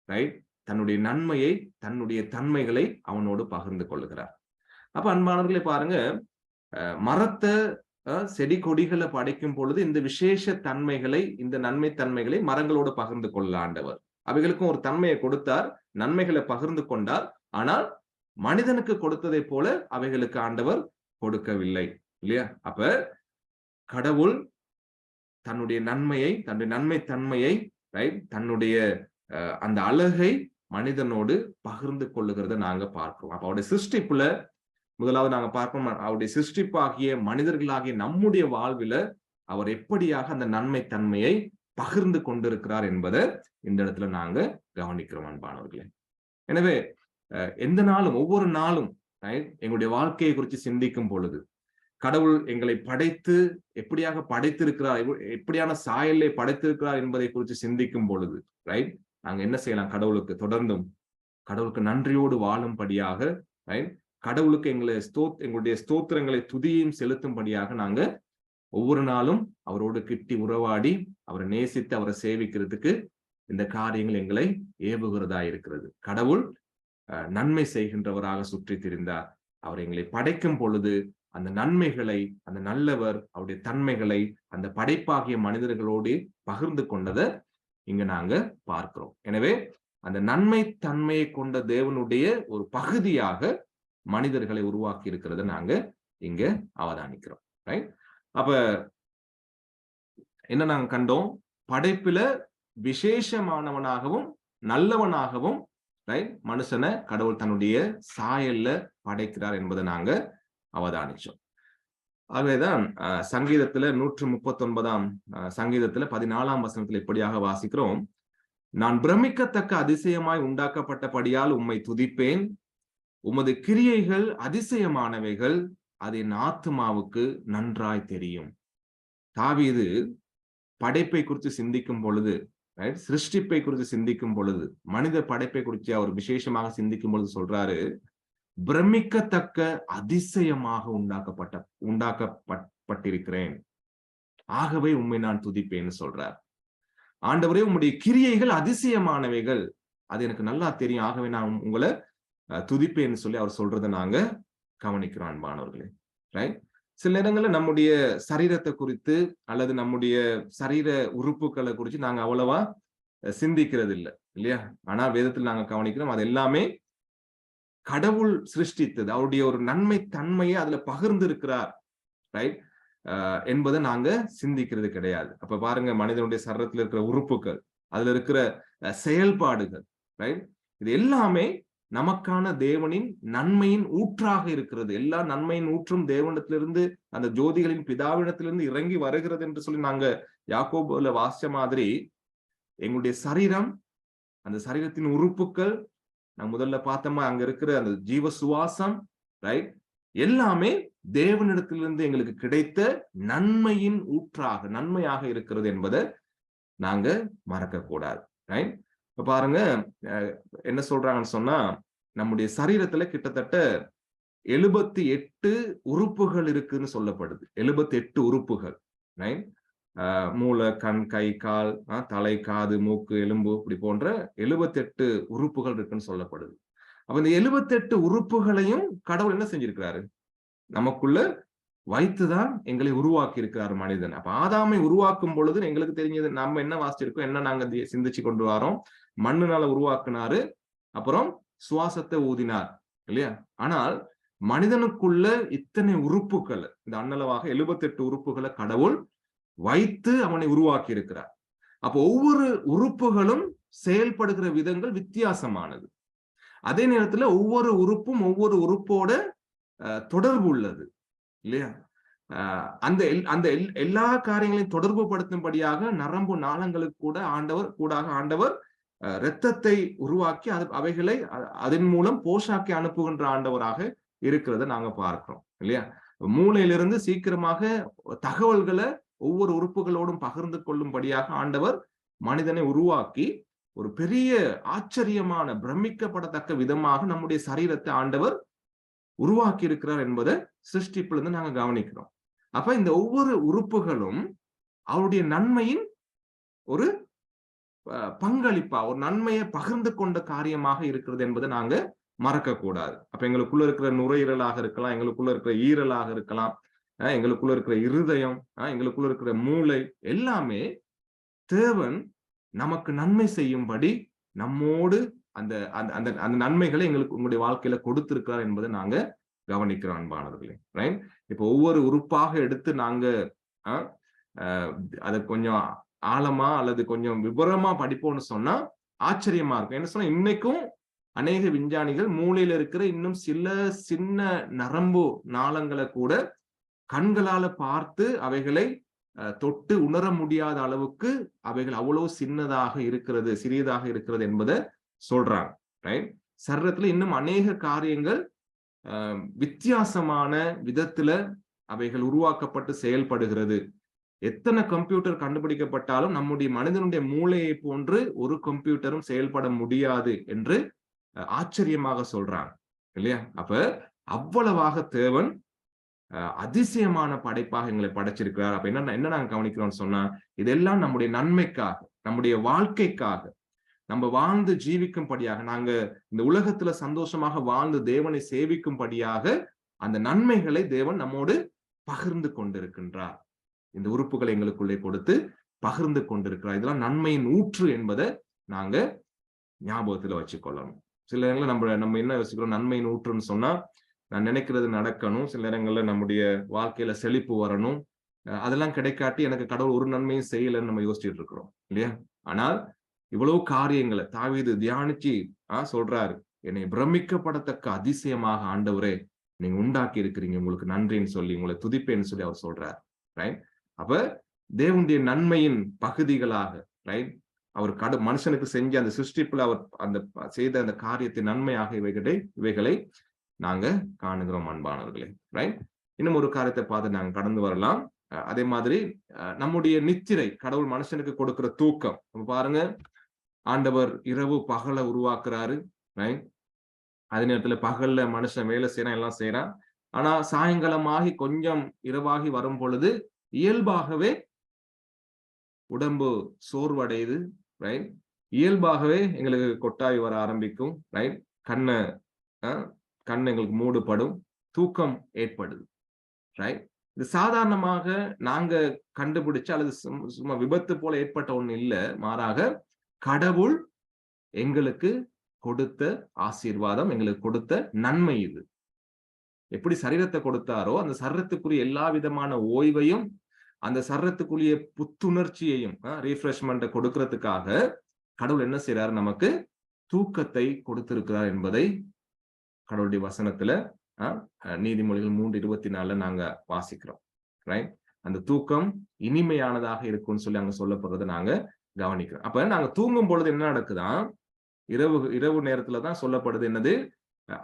ரைட்? தன்னுடைய நன்மையை, தன்னுடைய தன்மைகளை அவனோடு பகிர்ந்து கொள்ளுகிறார். அப்ப அன்பானவர்களே பாருங்க, மரத்தை செடி கொடிகளை படைக்கும் பொழுது இந்த விசேஷ தன்மைகளை, இந்த நன்மை தன்மைகளை மரங்களோடு பகிர்ந்து கொள்ள ஆண்டவர் அவைகளுக்கும் ஒரு தன்மையை கொடுத்தார், நன்மைகளை பகிர்ந்து கொண்டார். ஆனால் மனிதனுக்கு கொடுத்ததை போல அவைகளுக்கு ஆண்டவர் கொடுக்கவில்லை இல்லையா? அப்ப கடவுள் தன்னுடைய நன்மையை, தன்னுடைய நன்மை தன்மையை, ரைட், தன்னுடைய அந்த அழகை மனிதனோடு பகிர்ந்து கொள்ளுகிறத நாங்க பார்க்கிறோம். அப்ப அவருடைய சிருஷ்டிப்புல முதலாவது நாங்க பார்ப்போம், அவருடைய சிருஷ்டிப்பாகிய மனிதர்களாகிய நம்முடைய வாழ்வில அவர் எப்படியாக அந்த நன்மை தன்மையை பகிர்ந்து கொண்டிருக்கிறார் என்பதை இந்த இடத்துல நாங்க கவனிக்கிறோம் அன்பானவர்களே. எனவே எந்த நாளும், ஒவ்வொரு நாளும், எங்களுடைய வாழ்க்கையை குறித்து சிந்திக்கும் பொழுது, கடவுள் எங்களை படைத்து எப்படியாக படைத்திருக்கிறார், எப்படியான சாயலை படைத்திருக்கிறார் என்பதை குறித்து சிந்திக்கும் பொழுது, ரைட், நாங்க என்ன செய்யலாம்? கடவுளுக்கு தொடர்ந்தும் கடவுளுக்கு நன்றியோடு வாழும்படியாக, ரைட், கடவுளுக்கு எங்களுடைய ஸ்தோத்திரங்களை துதியையும் செலுத்தும்படியாக நாங்க ஒவ்வொரு நாளும் அவரோடு கிட்டி உறவாடி அவரை நேசித்து அவரை சேவிக்கிறதுக்கு இந்த காரியங்கள் எங்களை ஏவுகிறதா இருக்கிறது. கடவுள் நன்மை செய்கின்றவராக சுற்றி திரிந்தார். அவர் எங்களை படைக்கும் பொழுது அந்த நன்மைகளை, அந்த நல்லவர் அவருடைய தன்மைகளை அந்த படைப்பாகிய மனிதர்களோடு பகிர்ந்து கொண்டதை இங்க நாங்க பார்க்கிறோம். எனவே அந்த நன்மை தன்மையை கொண்ட தேவனுடைய ஒரு பகுதியாக மனிதர்களை உருவாக்கி இருக்கிறத நாங்க இங்க அவதானிக்கிறோம். ரைட்? அப்ப என்ன நாங்க கண்டோம்? படைப்புல விசேஷமானவனாகவும் நல்லவனாகவும் மனுஷனை கடவுள் தன்னுடைய சாயல்ல படைக்கிறார் என்பதை நாங்க அவதானிச்சோம். ஆகவேதான் சங்கீதத்துல 139ஆம் சங்கீதத்துல 14ஆம் வசனத்துல இப்படியாக வாசிக்கிறோம். நான் பிரமிக்கத்தக்க அதிசயமாய் உண்டாக்கப்பட்டபடியால் உம்மை துதிப்பேன். உமது கிரியைகள் அதிசயமானவைகள், அது என் ஆத்துமாவுக்கு நன்றாய் தெரியும். தாவீது படைப்பை குறித்து சிந்திக்கும் பொழுது, சிருஷ்டிப்பை குறித்து சிந்திக்கும் பொழுது, மனித படைப்பை குறித்து அவர் விசேஷமாக சிந்திக்கும் பொழுது சொல்றாரு, பிரமிக்கத்தக்க அதிசயமாக உண்டாக்கப்பட்டிருக்கிறேன், ஆகவே உம்மை நான் துதிப்பேன்னு சொல்றார். ஆண்டவரே, உம்முடைய கிரியைகள் அதிசயமானவைகள், அது எனக்கு நல்லா தெரியும், ஆகவே நான் உங்களை துதிப்பேன்னு சொல்லி அவர் சொல்றதை நாங்க கவனிக்கிறோம் அன்பானவர்களே. ரைட்? சில நேரங்கள்ல நம்முடைய சரீரத்தை குறித்து அல்லது நம்முடைய சரீர உறுப்புகளை குறித்து நாங்க அவ்வளவா சிந்திக்கிறது இல்லை, இல்லையா? ஆனா வேதத்தில் நாங்க கவனிக்கிறோம், அது எல்லாமே கடவுள் சிருஷ்டித்தது, அவருடைய ஒரு நன்மை தன்மையை அதுல பகிர்ந்து இருக்கிறார், ரைட், என்பதை நாங்க சிந்திக்கிறது கிடையாது. அப்ப பாருங்க, மனிதனுடைய சரீரத்தில் இருக்கிற உறுப்புகள், அதுல இருக்கிற செயல்பாடுகள், ரைட், இது எல்லாமே நமக்கான தேவனின் நன்மையின் ஊற்றாக இருக்கிறது. எல்லா நன்மையின் ஊற்றும் தேவனிடத்திலிருந்து, அந்த ஜோதிகளின் பிதாவிடத்திலிருந்து இறங்கி வருகிறது என்று சொல்லி நாங்க யாக்கோபுல வாசிச்ச மாதிரி, எங்களுடைய சரீரம், அந்த சரீரத்தின் உறுப்புகள், நான் முதல்ல பார்த்தோமா அங்க இருக்கிற அந்த ஜீவ சுவாசம், ரைட், எல்லாமே தேவனிடத்திலிருந்து எங்களுக்கு கிடைத்த நன்மையின் ஊற்றாக, நன்மையாக இருக்கிறது என்பதை நாங்க மறக்க கூடாது. ரைட்? இப்ப பாருங்க, என்ன சொல்றாங்கன்னு சொன்னா, நம்முடைய சரீரத்துல கிட்டத்தட்ட 78 உறுப்புகள் இருக்குன்னு சொல்லப்படுது. 78 உறுப்புகள், ரைட்? மூளை, கண், கை, கால், தலை, காது, மூக்கு, எலும்பு, இப்படி போன்ற 78 உறுப்புகள் இருக்குன்னு சொல்லப்படுது. அப்ப இந்த 78 உறுப்புகளையும் கடவுள் என்ன செஞ்சிருக்கிறாரு? நமக்குள்ள வைத்துதான் எங்களை உருவாக்கி இருக்கிறார் மனிதன். அப்ப ஆதாமை உருவாக்கும் பொழுது எங்களுக்கு தெரிஞ்சது, நம்ம என்ன வாசிச்சிருக்கோம், என்ன நாங்க சிந்திச்சு கொண்டு வரோம், மண்ணுனால உருவாக்குனாரு, அப்புறம் சுவாசத்தை ஊதினார், இல்லையா? ஆனால் மனிதனுக்குள்ள இத்தனை உறுப்புகள், இந்த அன்னளவாக 78 உறுப்புகளை கடவுள் வைத்து அவனை உருவாக்கி இருக்கிறார். அப்போ ஒவ்வொரு உறுப்புகளும் செயல்படுகிற விதங்கள் வித்தியாசமானது. அதே நேரத்துல ஒவ்வொரு உறுப்பும் ஒவ்வொரு உறுப்போட தொடர்பு உள்ளது, இல்லையா? அந்த எல்லா காரியங்களையும் தொடர்பு படுத்தும்படியாக நரம்பு நாளங்களுக்கு கூட ஆண்டவர் இரத்தத்தை உருவாக்கி அவைகளை அதன் மூலம் போஷாக்கி அனுப்புகின்ற ஆண்டவராக இருக்கிறத நாங்க பார்க்கிறோம், இல்லையா? மூளையிலிருந்து சீக்கிரமாக தகவல்களை ஒவ்வொரு உறுப்புகளோடும் பகிர்ந்து கொள்ளும்படியாக ஆண்டவர் மனிதனை உருவாக்கி ஒரு பெரிய ஆச்சரியமான, பிரமிக்கப்படத்தக்க விதமாக நம்முடைய சரீரத்தை ஆண்டவர் உருவாக்கி இருக்கிறார் என்பதை சிருஷ்டிப்பிலிருந்து நாங்க கவனிக்கிறோம். அப்ப இந்த ஒவ்வொரு உறுப்புகளும் அவருடைய நன்மையின் ஒரு பங்களிப்பா, ஒரு நன்மையை பகிர்ந்து கொண்ட காரியமாக இருக்கிறது என்பதை நாங்க மறக்க கூடாது. அப்ப எங்களுக்குள்ள இருக்கிற நுரையீரலாக இருக்கலாம், எங்களுக்குள்ள இருக்கிற ஈரலாக இருக்கலாம், எங்களுக்குள்ள இருக்கிற இருதயம், எங்களுக்குள்ள இருக்கிற மூளை, எல்லாமே தேவன் நமக்கு நன்மை செய்யும்படி நம்மோடு அந்த அந்த அந்த நன்மைகளை எங்களுக்கு உங்களுடைய வாழ்க்கையில கொடுத்திருக்கிறார் என்பதை நாங்க கவனிக்கிறோம் அன்பானவர்களே. ரைட்? இப்போ ஒவ்வொரு உறுப்பாக எடுத்து நாங்க அதை கொஞ்சம் ஆழமா அல்லது கொஞ்சம் விவரமா படிப்போம்னு சொன்னா ஆச்சரியமா இருக்கும். என்ன சொன்னா, இன்னைக்கும் அநேக விஞ்ஞானிகள் மூளையில இருக்கிற இன்னும் சில சின்ன நரம்பு நாளங்களை கூட கண்களால பார்த்து அவைகளை தொட்டு உணர முடியாத அளவுக்கு அவைகள் அவ்வளவு சின்னதாக இருக்கிறது, சிறியதாக இருக்கிறது என்பதை சொல்றாங்க. ரைட்? சரீரத்துல இன்னும் அநேக காரியங்கள் வித்தியாசமான விதத்துல அவைகள் உருவாக்கப்பட்டு செயல்படுகிறது. எத்தனை கம்ப்யூட்டர் கண்டுபிடிக்கப்பட்டாலும் நம்முடைய மனிதனுடைய மூளையை போன்று ஒரு கம்ப்யூட்டரும் செயல்பட முடியாது என்று ஆச்சரியமாக சொல்றாங்க, இல்லையா? அப்ப அவ்வளவாக தேவன் அதிசயமான படைப்பாக எங்களை படைச்சிருக்கிறார். அப்ப என்ன நாங்க கவனிக்கிறோம்னு சொன்னா, இதெல்லாம் நம்முடைய நன்மைக்காக, நம்முடைய வாழ்க்கைக்காக, நம்ம வாழ்ந்து ஜீவிக்கும்படியாக, நாங்க இந்த உலகத்துல சந்தோஷமாக வாழ்ந்து தேவனை சேவிக்கும்படியாக அந்த நன்மைகளை தேவன் நம்மோடு பகிர்ந்து கொண்டிருக்கின்றார். இந்த உறுப்புகளை எங்களுக்குள்ளே கொடுத்து பகிர்ந்து கொண்டிருக்கிறார். இதெல்லாம் நன்மையின் ஊற்று என்பதை நாங்க ஞாபகத்துல வச்சுக்கொள்ளணும். சில நேரங்களில் நம்ம என்ன யோசிக்கிறோம், நன்மையின் ஊற்றுன்னு சொன்னா நான் நினைக்கிறது நடக்கணும், சில நேரங்கள்ல நம்முடைய வாழ்க்கையில செழிப்பு வரணும், அதெல்லாம் கிடைக்காட்டி எனக்கு கடவுள் ஒரு நன்மையும் செய்யலைன்னு நம்ம யோசிச்சுட்டு இருக்கிறோம் இல்லையா? ஆனால் இவ்வளவு காரியங்களை தாவீது தியானிச்சு சொல்றாரு, என்னை பிரமிக்கப்படத்தக்க அதிசயமாக ஆண்டவரே நீங்க உண்டாக்கி இருக்கிறீங்க, உங்களுக்கு நன்றின்னு சொல்லி உங்களை துதிப்பேன்னு சொல்லி அவர் சொல்றார். ரைட்? அப்ப தேவனுடைய நன்மையின் பகுதிகளாக, ரைட், அவர் மனுஷனுக்கு செஞ்ச அந்த சிருஷ்டிப்புல அவர் அந்த செய்த அந்த காரியத்தின் நன்மையாக இவைகளை நாங்க காணுகிறோம் அன்பானவர்களே. ரைட்? இன்னும் ஒரு காரியத்தை பார்த்து நாங்க கடந்து வரலாம். அதே மாதிரி நம்முடைய நித்திரை, கடவுள் மனுஷனுக்கு கொடுக்கிற தூக்கம். பாருங்க, ஆண்டவர் இரவு பகலை உருவாக்குறாரு. ரைட்? அதே நேரத்துல பகல்ல மனுஷன் வேலை செய்யறான், எல்லாம் செய்யறான். ஆனா சாயங்காலமாகி கொஞ்சம் இரவாகி வரும் பொழுது இயல்பாகவே உடம்பு சோர்வடையுது. ரைட்? இயல்பாகவே எங்களுக்கு கொட்டாய் வர ஆரம்பிக்கும். ரைட்? கண் எங்களுக்கு மூடுபடும், தூக்கம் ஏற்படுது. ரைட்? இது சாதாரணமாக நாங்க கண்டுபிடிச்ச அல்லது சும்மா விபத்து போல ஏற்பட்ட ஒண்ணு இல்ல, மாறாக கடவுள் எங்களுக்கு கொடுத்த ஆசீர்வாதம், எங்களுக்கு கொடுத்த நன்மை இது. எப்படி சரீரத்தை கொடுத்தாரோ அந்த சரீரத்துக்குரிய எல்லா விதமான ஓய்வையும், அந்த சரீரத்துக்குரிய புத்துணர்ச்சியையும் ரீஃப்ரெஷ்மெண்ட் கொடுக்கறதுக்காக கடவுள் என்ன செய்யறாரு, நமக்கு தூக்கத்தை கொடுத்திருக்கிறார் என்பதை கடவுளுடைய வசனத்துல நீதிமொழிகள் 3:24 நாங்க வாசிக்கிறோம். ரைட்? அந்த தூக்கம் இனிமையானதாக இருக்கும்னு சொல்லி அங்க சொல்லப்படுறதை நாங்க கவனிக்கிறோம். அப்ப நாங்க தூங்கும் பொழுது என்ன நடக்குதான், இரவு நேரத்துலதான் சொல்லப்படுது என்னது,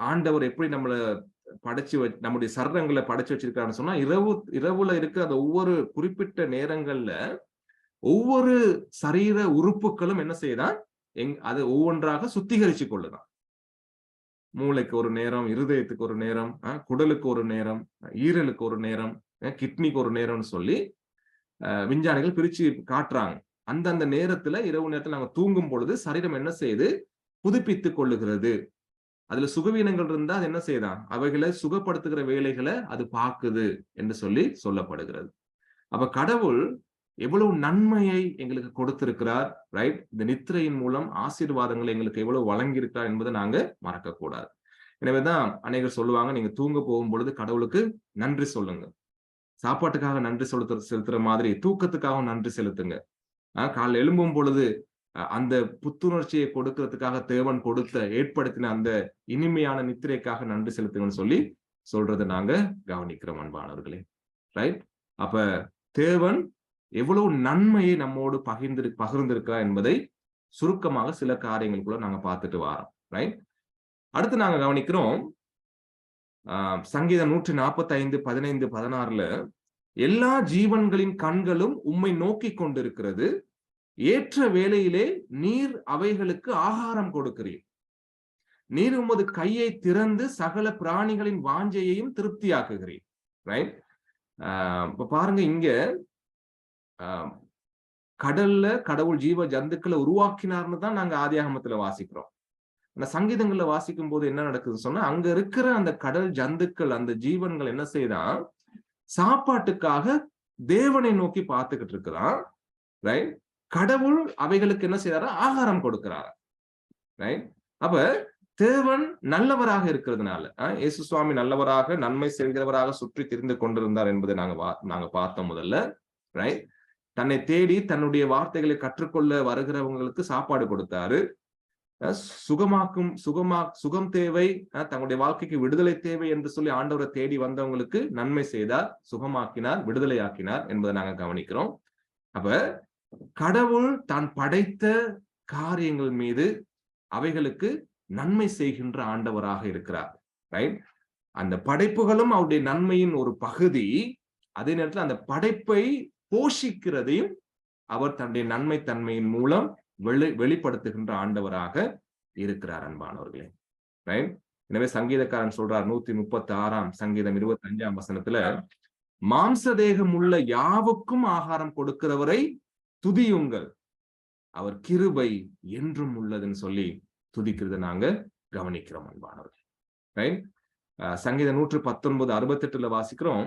ஆண்டவர் எப்படி நம்மள படைச்சு நம்முடைய சரீரங்களை படைச்சு வச்சிருக்காருன்னு சொன்னா, இரவுல இருக்க அந்த ஒவ்வொரு குறிப்பிட்ட நேரங்கள்ல ஒவ்வொரு சரீர உறுப்புகளும் என்ன செய்யுதான், அது ஒவ்வொன்றாக சுத்திகரிச்சு கொள்ளுதான். மூளைக்கு ஒரு நேரம், இருதயத்துக்கு ஒரு நேரம், குடலுக்கு ஒரு நேரம், ஈரலுக்கு ஒரு நேரம், கிட்னிக்கு ஒரு நேரம்னு சொல்லி விஞ்ஞானிகள் பிரிச்சு காட்டுறாங்க. அந்தந்த நேரத்துல, இரவு நேரத்துல நாங்க தூங்கும் பொழுது சரீரம் என்ன செய்யுது, புதுப்பித்துக் கொள்ளுகிறது. அதுல சுகவீனங்கள் இருந்தா அது என்ன செய்யுதான், அவைகளை சுகப்படுத்துகிற வேலைகளை அது பாக்குது என்று சொல்லி சொல்லப்படுகிறது. அப்ப கடவுள் எவ்வளவு நன்மையை எங்களுக்கு கொடுத்திருக்கிறார். ரைட்? இந்த நித்திரையின் மூலம் ஆசீர்வாதங்களை எங்களுக்கு எவ்வளவு வழங்கியிருக்கிறார் என்பதை நாங்க மறக்க கூடாது. எனவேதான் அநேகர் சொல்லுவாங்க, நீங்க தூங்க போகும் பொழுது கடவுளுக்கு நன்றி சொல்லுங்க. சாப்பாட்டுக்காக நன்றி செலுத்துற மாதிரி தூக்கத்துக்காக நன்றி செலுத்துங்க. காலைல எழும்பும் பொழுது அந்த புத்துணர்ச்சியை கொடுக்கறதுக்காக தேவன் ஏற்படுத்தின அந்த இனிமையான நித்திரைக்காக நன்றி செலுத்துங்கன்னு சொல்லி சொல்றதை நாங்க கவனிக்கிறோம் அன்பானவர்களே. ரைட்? அப்ப தேவன் எவ்வளவு நன்மையை நம்மோடு பகிர்ந்திருக்கிறார் என்பதை சுருக்கமாக சில காரியங்களுக்குள்ள நாங்க பார்த்துட்டு வரோம். ரைட்? அடுத்து நாங்க கவனிக்கிறோம், சங்கீதம் 145:15-16 எல்லா ஜீவன்களின் கண்களும் உம்மை நோக்கி கொண்டிருக்கிறது, ஏற்ற வேளையிலே நீர் அவைகளுக்கு ஆகாரம் கொடுக்கிறீர், நீர் உமது கையை திறந்து சகல பிராணிகளின் வாஞ்சையையும் திருப்தியாக்குகிறீர். ரைட்? இப்ப பாருங்க, இங்க கடல்ல கடவுள் ஜீவ ஜந்துக்களை உருவாக்கினார்னு தான் நாங்க ஆதியாகமத்துல வாசிக்கிறோம். ஆனா சங்கீதங்கள்ல வாசிக்கும் போது என்ன நடக்குதுன்னு சொன்னா, அங்க இருக்கிற அந்த கடல் ஜந்துக்கள், அந்த ஜீவன்கள் என்ன செய்தான், சாப்பாட்டுக்காக தேவனை நோக்கி பார்த்துக்கிட்டு இருக்குதான். ரைட்? கடவுள் அவைகளுக்கு என்ன செய்யறாரு, ஆகாரம் கொடுக்கிறார். ரைட்? அப்ப தேவன் நல்லவராக இருக்கிறதுனால, இயேசு சுவாமி நல்லவராக நன்மை செய்கிறவராக சுற்றி திரிந்து கொண்டிருந்தார் என்பதை நாங்க பார்த்தோம் முதல்ல. ரைட்? தன்னை தேடி தன்னுடைய வார்த்தைகளை கற்றுக்கொள்ள வருகிறவங்களுக்கு சாப்பாடு கொடுத்தாரு. சுகம் தேவை, தங்களுடைய வாழ்க்கைக்கு விடுதலை தேவை என்று சொல்லி ஆண்டவரை தேடி வந்தவங்களுக்கு நன்மை செய்தார், சுகமாக்கினார், விடுதலையாக்கினார் என்பதை நாங்க கவனிக்கிறோம். அப்ப கடவுள் தான் படைத்த காரியங்கள் மீது அவைகளுக்கு நன்மை செய்கின்ற ஆண்டவராக இருக்கிறார். ரைட்? அந்த படைப்புகளும் அவருடைய நன்மையின் ஒரு பகுதி. அதே நேரத்தில் அந்த படைப்பை போஷிக்கிறதையும் அவர் தன்னுடைய நன்மை தன்மையின் மூலம் வெளிப்படுத்துகின்ற ஆண்டவராக இருக்கிறார் அன்பானவர்களே. ரைட்? எனவே சங்கீதக்காரன் சொல்றார் 136 சங்கீதம் 25 வசனத்துல, மாம்ச தேகம் உள்ள யாவுக்கும் ஆகாரம் கொடுக்கிறவரை துதியுங்கள், அவர் கிருபை என்றும் உள்ளதுன்னு சொல்லி துதிக்கிறத நாங்க கவனிக்கிறோம் அன்பானவர்கள். ரைட்? சங்கீதம் 119 68 வாசிக்கிறோம்,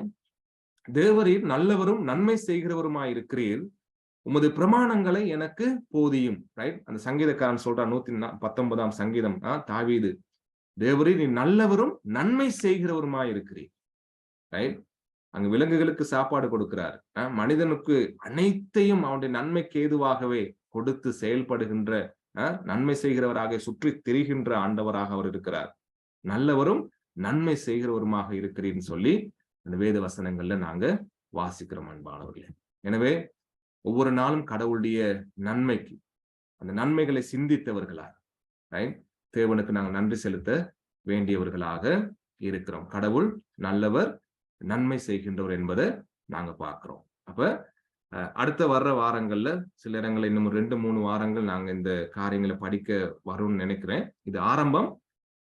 தேவரீர் நல்லவரும் நன்மை செய்கிறவருமாய் இருக்கிறீர், உமது பிரமாணங்களை எனக்கு போதியும். ரைட்? அந்த சங்கீதக்காரன் சொல்றார் 119 சங்கீதம், தாவீது, தேவரீர் நீ நல்லவரும் நன்மை செய்கிறவருமாய் இருக்கிறீர். ரைட்? அங்கு விலங்குகளுக்கு சாப்பாடு கொடுக்கிறார், மனிதனுக்கு அனைத்தையும் அவனுடைய நன்மைக்கு ஏதுவாகவே கொடுத்து செயல்படுகின்ற நன்மை செய்கிறவராக சுற்றி திரிகின்ற ஆண்டவராக அவர் இருக்கிறார். நல்லவரும் நன்மை செய்கிறவருமாக இருக்கிறீர்னு சொல்லி அந்த வேத வசனங்கள்ல நாங்க வாசிக்கிறோம் அன்பானவர்களே. எனவே ஒவ்வொரு நாளும் கடவுளுடைய நன்மைக்கு, அந்த நன்மைகளை சிந்தித்தவர்களா தேவனுக்கு நாங்கள் நன்றி செலுத்த வேண்டியவர்களாக இருக்கிறோம். கடவுள் நல்லவர், நன்மை செய்கின்றவர் என்பதை நாங்க பார்க்கிறோம். அப்ப அடுத்த வர்ற வாரங்கள்ல சில இடங்கள்ல இன்னும் 2-3 வாரங்கள் நாங்க இந்த காரியங்களை படிக்க வரும்னு நினைக்கிறேன். இது ஆரம்பம்.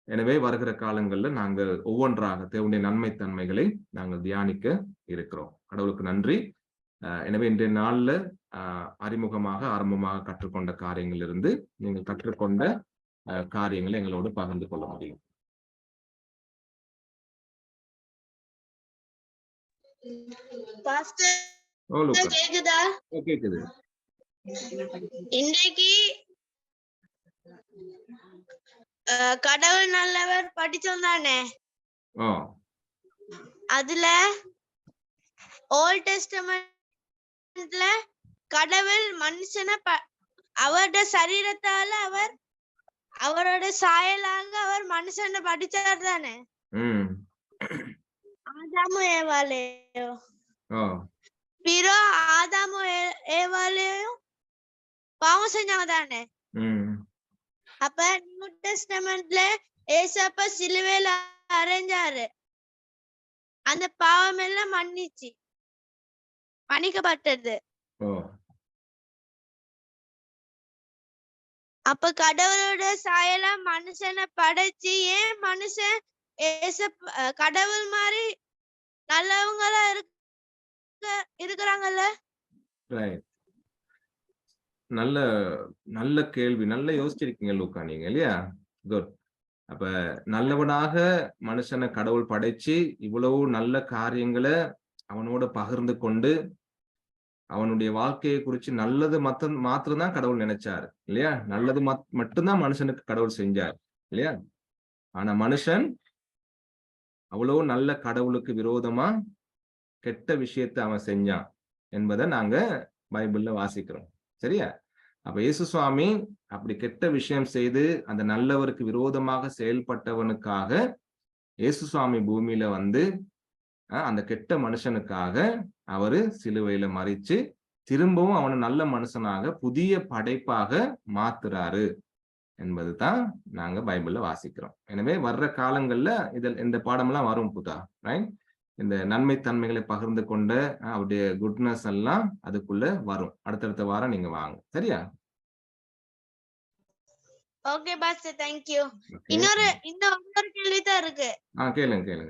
எனவே வருகிற காலங்கள்ல நாங்கள் ஒவ்வொன்றாக தேவனுடைய நன்மை தன்மைகளை நாங்கள் தியானிக்க இருக்கிறோம். கடவுளுக்கு நன்றி. எனவே இன்றைய நாள்ல ஆரம்பமாக கற்றுக்கொண்ட காரியங்கள் இருந்து நீங்கள் கற்றுக்கொண்ட காரியங்களை எங்களோடு பகிர்ந்து கொள்ள முடியும். கேக்குது. இன்றைக்கு கடவுள் நல்லவர் படிச்சோம் தானே? அதுல ஓல்ட் டெஸ்டமெண்ட்ல கடவுள் மனுஷனை அவரோட சரீரத்தால அவரோட சாயலாக அவர் மனுஷனை படிச்சார் தானே? ஆதாமு ஏவாளையோ பிறோ ஆதாமு ஏவாளையும் பாவம் செஞ்சாங்க தானே? அப்ப நியூ டெஸ்டமெண்ட்ல ஏசப்பா சிலுவையில அறைஞ்சாரு, அந்த பாவம் எல்லாம் மன்னிக்கப்பட்டது. அப்ப கடவுளோட சாயலா மனுஷனை படைச்சு ஏன் மனுஷன் கடவுள் மாதிரி நல்லவங்களா இருக்கிறாங்கல்ல? நல்ல கேள்வி, நல்ல யோசிச்சிருக்கீங்க லூக்கா நீங்க, இல்லையா? குட். அப்ப நல்லவனாக மனுஷனை கடவுள் படைச்சு இவ்வளவு நல்ல காரியங்களை அவனோட பகிர்ந்து கொண்டு அவனுடைய வாழ்க்கையை குறிச்சு நல்லது மாத்திரம்தான் கடவுள் நினைச்சாரு, இல்லையா? நல்லது மட்டும்தான் மனுஷனுக்கு கடவுள் செஞ்சார், இல்லையா? ஆனா மனுஷன் அவ்வளவு நல்ல கடவுளுக்கு விரோதமா கெட்ட விஷயத்தை அவன் செஞ்சான் என்பதை நாங்க பைபிள்ல வாசிக்கிறோம். சரியா? அப்ப இயேசு சுவாமி அப்படி கெட்ட விஷயம் செய்து அந்த நல்லவருக்கு விரோதமாக செயல்பட்டவனுக்காக இயேசு சுவாமி பூமியில வந்து அந்த கெட்ட மனுஷனுக்காக அவரு சிலுவையில மரிச்சு திரும்பவும் அவனை நல்ல மனுஷனாக புதிய படைப்பாக மாத்துறாரு என்பதுதான் நாங்க பைபிள்ல வாசிக்கிறோம். எனவே வர்ற காலங்கள்ல இந்த பாடமெல்லாம் வரும் புதா, ரைட்? இந்த நன்மை தன்மைகளை பகிர்ந்து கொண்ட அவருடைய குட்னஸ் எல்லாம் அதுக்குள்ள வரும். அடுத்தடுத்த வாரம் நீங்க வாங்க, சரியா? Okay pastor, thank you. இன்னொரு கேள்வி தான் இருக்கு. கேளுங்க.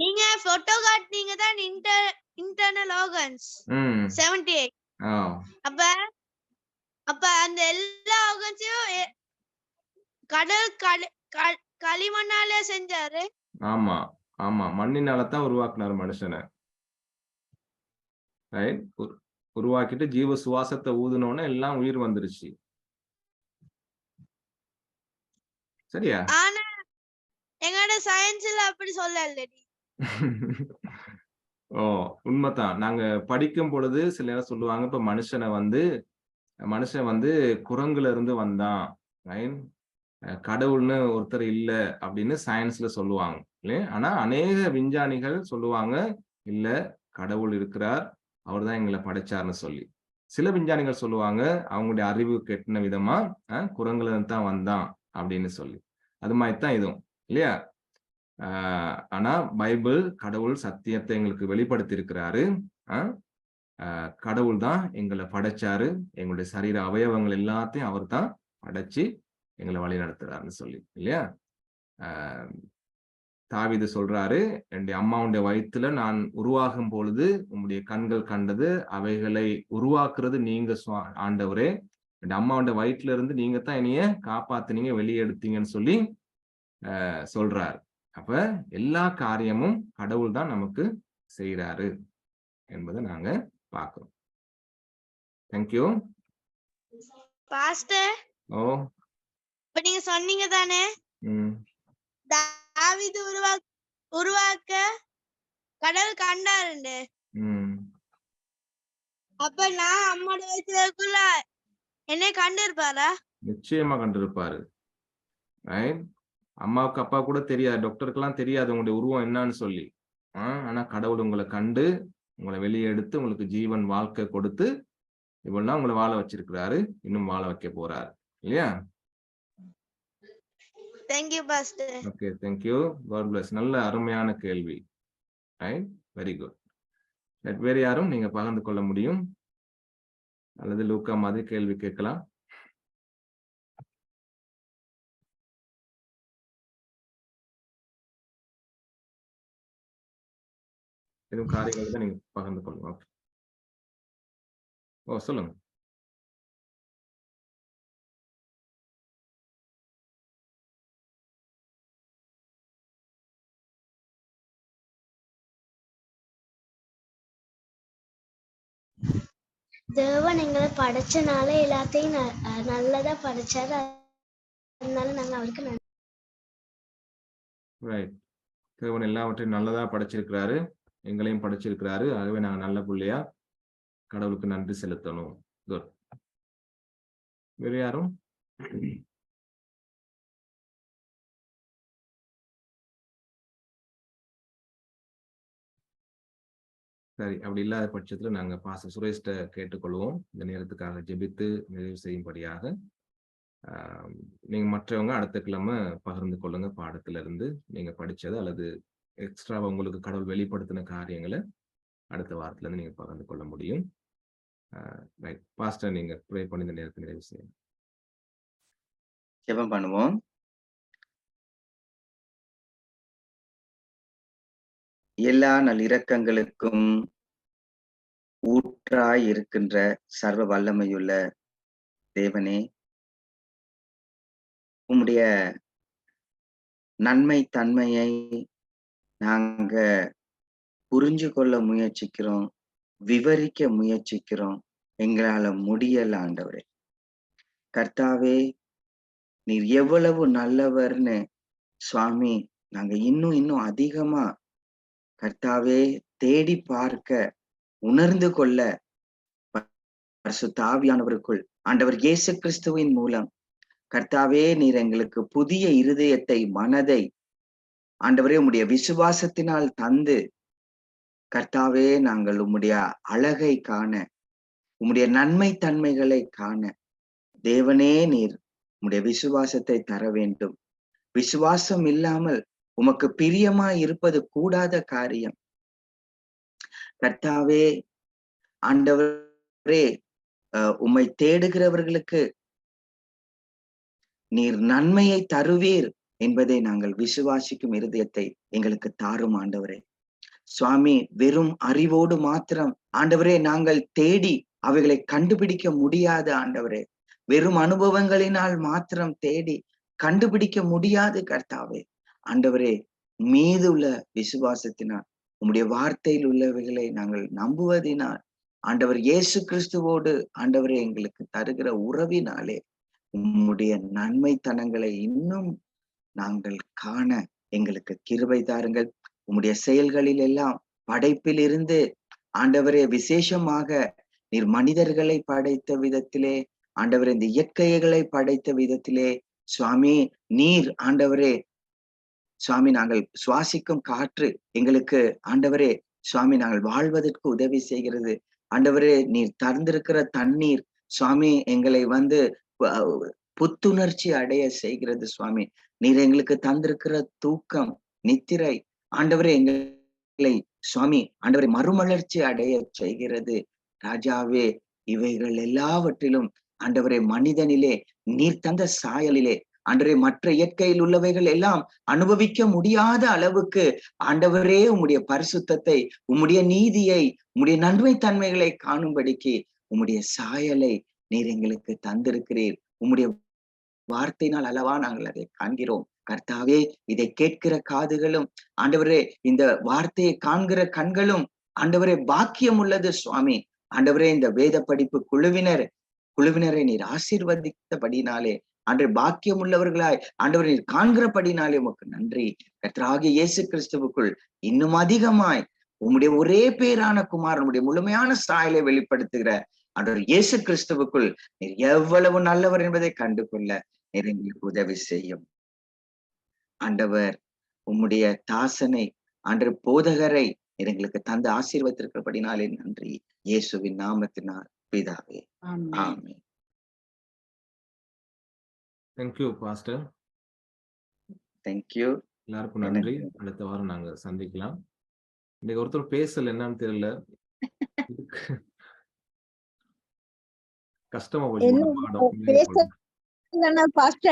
நீங்க போட்டோ காட்டுனீங்க தான் இன்டர்னல் ஆர்கன்ஸ் 78. அப்ப அந்த எல்லா ஆர்கன்ஸையும் கடல் களிமண்ணாலே செஞ்சாரு. ஆமா, மண்ணினால தான் உருவாக்குனாரு மனுஷனை. ரைட்? உருவாக்கிட்டு ஜீவ சுவாசத்தை ஊதுனோன்னு எல்லாம் உயிர் வந்துருச்சு. சரியா? ஆனா எங்கட சயின்ஸ்ல அப்படி சொல்லல. உண்மைதான். நாங்க படிக்கும் பொழுது சில நேரம் சொல்லுவாங்க, இப்ப மனுஷன் வந்து குரங்குல இருந்து வந்தான், கடவுள்னு ஒருத்தர் இல்ல அப்படின்னு சயின்ஸ்ல சொல்லுவாங்க, இல்லையா? ஆனா அநேக விஞ்ஞானிகள் சொல்லுவாங்க, இல்ல, கடவுள் இருக்கிறார், அவர் தான் எங்களை படைச்சார்னு சொல்லி. சில விஞ்ஞானிகள் சொல்லுவாங்க, அவங்களுடைய அறிவு கெட்டின விதமா குரங்குல இருந்து தான் வந்தான் அப்படின்னு சொல்லி. அது மாதிரிதான் இதுவும், இல்லையா? ஆனா பைபிள் கடவுள் சத்தியத்தை எங்களுக்கு வெளிப்படுத்தி இருக்கிறாரு. கடவுள் தான் எங்களை படைச்சாரு, எங்களுடைய சரீர அவயவங்கள் எல்லாத்தையும் அவர் தான் படைச்சு எங்களை வழி நடத்துறாருன்னு சொல்லி இல்லையா? தாவீது சொல்றாரு, என்னுடைய அம்மாவுடைய வயித்துல நான் உருவாகும் பொழுது உம்முடைய கண்கள் கண்டது, அவைகளை உருவாக்குறது நீங்க ஆண்டவரே. என் அம்மாவுடைய வயிற்றுல இருந்து நீங்க தான் என்னைய காப்பாத்துனீங்க, வெளியே எடுத்தீங்கன்னு சொல்லி சொல்றாரு. அப்ப எல்லா காரியமும் கடவுள் தான் நமக்கு செய்யறாரு என்பதை நாங்க பார்க்கிறோம். தேங்க்யூ. பாஸ்டர், ஓ, இப்ப நீங்க சொன்னீங்க தானே தாவீது உருவாக்க கடவுள் கண்டாருன்னு. அப்ப நான் அம்மாவோட வயசுல என்னை கண்டிருப்பாரா? நிச்சயமா கண்டிருப்பாரு. அம்மாவுக்கு அப்பா கூட தெரியாது, டாக்டருக்கெல்லாம் தெரியாது உங்களுடைய உருவம் என்னன்னு சொல்லி. ஆனா கடவுள் உங்களை கண்டு உங்களை வெளியே எடுத்து உங்களுக்கு ஜீவன் வாழ்க்கை கொடுத்து இவ்வளவு உங்களை வாழ வச்சிருக்கிறாரு, இன்னும் வாழ வைக்க போறாரு இல்லையா? Thank you, Pastor. Okay, thank you. God bless. நல்ல அருமையான கேள்வி. Right? Very good. வேற யாரும் நீங்க பகிர்ந்து கொள்ள முடியும் அல்லது லூக்கா மாதிரி கேள்வி கேட்கலாம். எதுவும் காரியங்கள் தான் நீங்க பகிர்ந்து கொள்ளுங்க. ஓ, சொல்லுங்க. தேவன் எங்களை படைச்சனால எல்லாத்தையும் நல்லதா படைச்சாரு, அதனால நாங்க அவருக்கு நன்றி. ரைட். தேவன் எல்லாவற்றையும் நல்லதா படைச்சிருக்கிறாரு, எங்களையும் படைச்சிருக்கிறாரு. ஆகவே நாங்க நல்ல பிள்ளையா கடவுளுக்கு நன்றி செலுத்தணும். குட். வேற யாரும்? சரி, அப்படி இல்லாத பட்சத்துல நாங்க பாஸ்டர் சுரேஷ்ட கேட்டுக்கொள்வோம் இந்த நேரத்துக்காக ஜெபித்து நிறைவு செய்யும்படியாக. நீங்க மற்றவங்க அடுத்த கிழமை பகிர்ந்து கொள்ளுங்க பாடத்துல இருந்து நீங்க படிச்சது அல்லது எக்ஸ்ட்ரா உங்களுக்கு கடவுள் வெளிப்படுத்தின காரியங்களை அடுத்த வாரத்துல இருந்து நீங்க பகிர்ந்து கொள்ள முடியும். ரைட், பாஸ்டர் நீங்க ப்ரே பண்ணி இந்த நேரத்தை நிறைவு செய்யுங்க. ஜெபம் பண்ணுவோம். எல்லா நல்லிரக்கங்களுக்கும் ஊற்றாய் இருக்கின்ற சர்வ வல்லமையுள்ள தேவனே, உம்முடைய நன்மை தன்மையை நாங்க புரிஞ்சு கொள்ள முயற்சிக்கிறோம், விவரிக்க முயற்சிக்கிறோம், எங்களால முடியல ஆண்டவரே. கர்த்தாவே, நீர் எவ்வளவு நல்லவர்னு சுவாமி நாங்க இன்னும் அதிகமா கர்த்தாவே தேடி பார்க்க உணர்ந்து கொள்ள பரிசுத்த ஆவியானவருக்குள் ஆண்டவர் இயேசு கிறிஸ்துவின் மூலம் கர்த்தாவே நீர் எங்களுக்கு புதிய இருதயத்தை, மனதை ஆண்டவரே உம்முடைய விசுவாசத்தினால் தந்து கர்த்தாவே நாங்கள் உம்முடைய அழகை காண, உம்முடைய நன்மை தன்மைகளை காண தேவனே நீர் உம்முடைய விசுவாசத்தை தர வேண்டும். விசுவாசம் இல்லாமல் உமக்கு பிரியமாய் இருப்பது கூடாத காரியம். கர்த்தாவே ஆண்டவரே, உம்மை தேடுகிறவர்களுக்கு நீர் நன்மையை தருவீர் என்பதை நாங்கள் விசுவாசிக்கும் இருதயத்தை எங்களுக்கு தாரும் ஆண்டவரே. சுவாமி, வெறும் அறிவோடு மாத்திரம் ஆண்டவரே நாங்கள் தேடி அவைகளை கண்டுபிடிக்க முடியாது ஆண்டவரே. வெறும் அனுபவங்களினால் மாத்திரம் தேடி கண்டுபிடிக்க முடியாது கர்த்தாவே. ஆண்டவரே, மீதுள்ள விசுவாசத்தினால் உம்முடைய வார்த்தையில் உள்ளவைகளை நாங்கள் நம்புவதினால் ஆண்டவர் இயேசு கிறிஸ்துவோடு ஆண்டவரே எங்களுக்கு தருகிற உறவினாலே உம்முடைய நன்மைத்தனங்களை இன்னும் நாங்கள் காண எங்களுக்கு கிருபை தாருங்கள். உம்முடைய செயல்களில் எல்லாம் படைப்பில் இருந்து ஆண்டவரே விசேஷமாக நீர் மனிதர்களை படைத்த விதத்திலே, ஆண்டவரே இந்த இயற்கைகளை படைத்த விதத்திலே சுவாமி நீர் ஆண்டவரே சுவாமி நாங்கள் சுவாசிக்கும் காற்று எங்களுக்கு ஆண்டவரே சுவாமி நாங்கள் வாழ்வதற்கு உதவி செய்கிறது. ஆண்டவரே நீர் தந்திருக்கிற தண்ணீர் சுவாமி எங்களை புத்துணர்ச்சி அடைய செய்கிறது. சுவாமி நீர் எங்களுக்கு தந்திருக்கிற தூக்கம், நித்திரை ஆண்டவரே எங்களை சுவாமி ஆண்டவரை மறுமலர்ச்சி அடைய செய்கிறது. ராஜாவே, இவைகள் எல்லாவற்றிலும் ஆண்டவரே மனிதனிலே நீர் தந்த சாயலிலே ஆண்டவரே மற்ற இயற்கையில் உள்ளவைகள் எல்லாம் அனுபவிக்க முடியாத அளவுக்கு ஆண்டவரே உம்முடைய பரிசுத்தத்தை, உம்முடைய நீதியை, உம்முடைய நன்மை தன்மைகளை காணும்படிக்கு உம்முடைய சாயலை நீர் எங்களுக்கு தந்திருக்கிறீர். உம்முடைய வார்த்தையினால் அல்லவா நாங்கள் அதை காண்கிறோம். கர்த்தாவே, இதை கேட்கிற காதுகளும், ஆண்டவரே இந்த வார்த்தையை காண்கிற கண்களும் ஆண்டவரே பாக்கியம் உள்ளது சுவாமி. ஆண்டவரே இந்த வேத படிப்பு குழுவினரை நீர் ஆசீர்வதித்தபடினாலே, ஆண்டவர் பாக்கியம் உள்ளவர்களாய் ஆண்டவரை நீர் காண்கிறபடினாலே உமக்கு நன்றி. கர்த்தராகிய இயேசு கிறிஸ்துவுக்குள் இன்னும் அதிகமாய் உம்முடைய ஒரே பேரான குமாரனுடைய முழுமையான சாயலை வெளிப்படுத்துகிற ஆண்டவர் இயேசு கிறிஸ்துவுக்குள் நீர் எவ்வளவு நல்லவர் என்பதை கண்டு கொள்ள நீர் எங்களுக்கு உதவி செய்யும். ஆண்டவர் உம்முடைய தாசனை, ஆண்டவர் போதகரை நீர் எங்களுக்கு தந்து ஆசீர்வதித்திருக்கிறபடினாலே நன்றி. இயேசுவின் நாமத்தினால் பிதாவே, ஆமென். Thank you pastor. தேங்க்யூ. எல்லாருக்கும் நன்றி. அடுத்த வாரம் நாங்க சந்திக்கலாம். இன்னைக்கு ஒருத்தர் பேசல, என்னன்னு தெரியல. கஷ்டமா போச்சு பாடம். பாஸ்டர்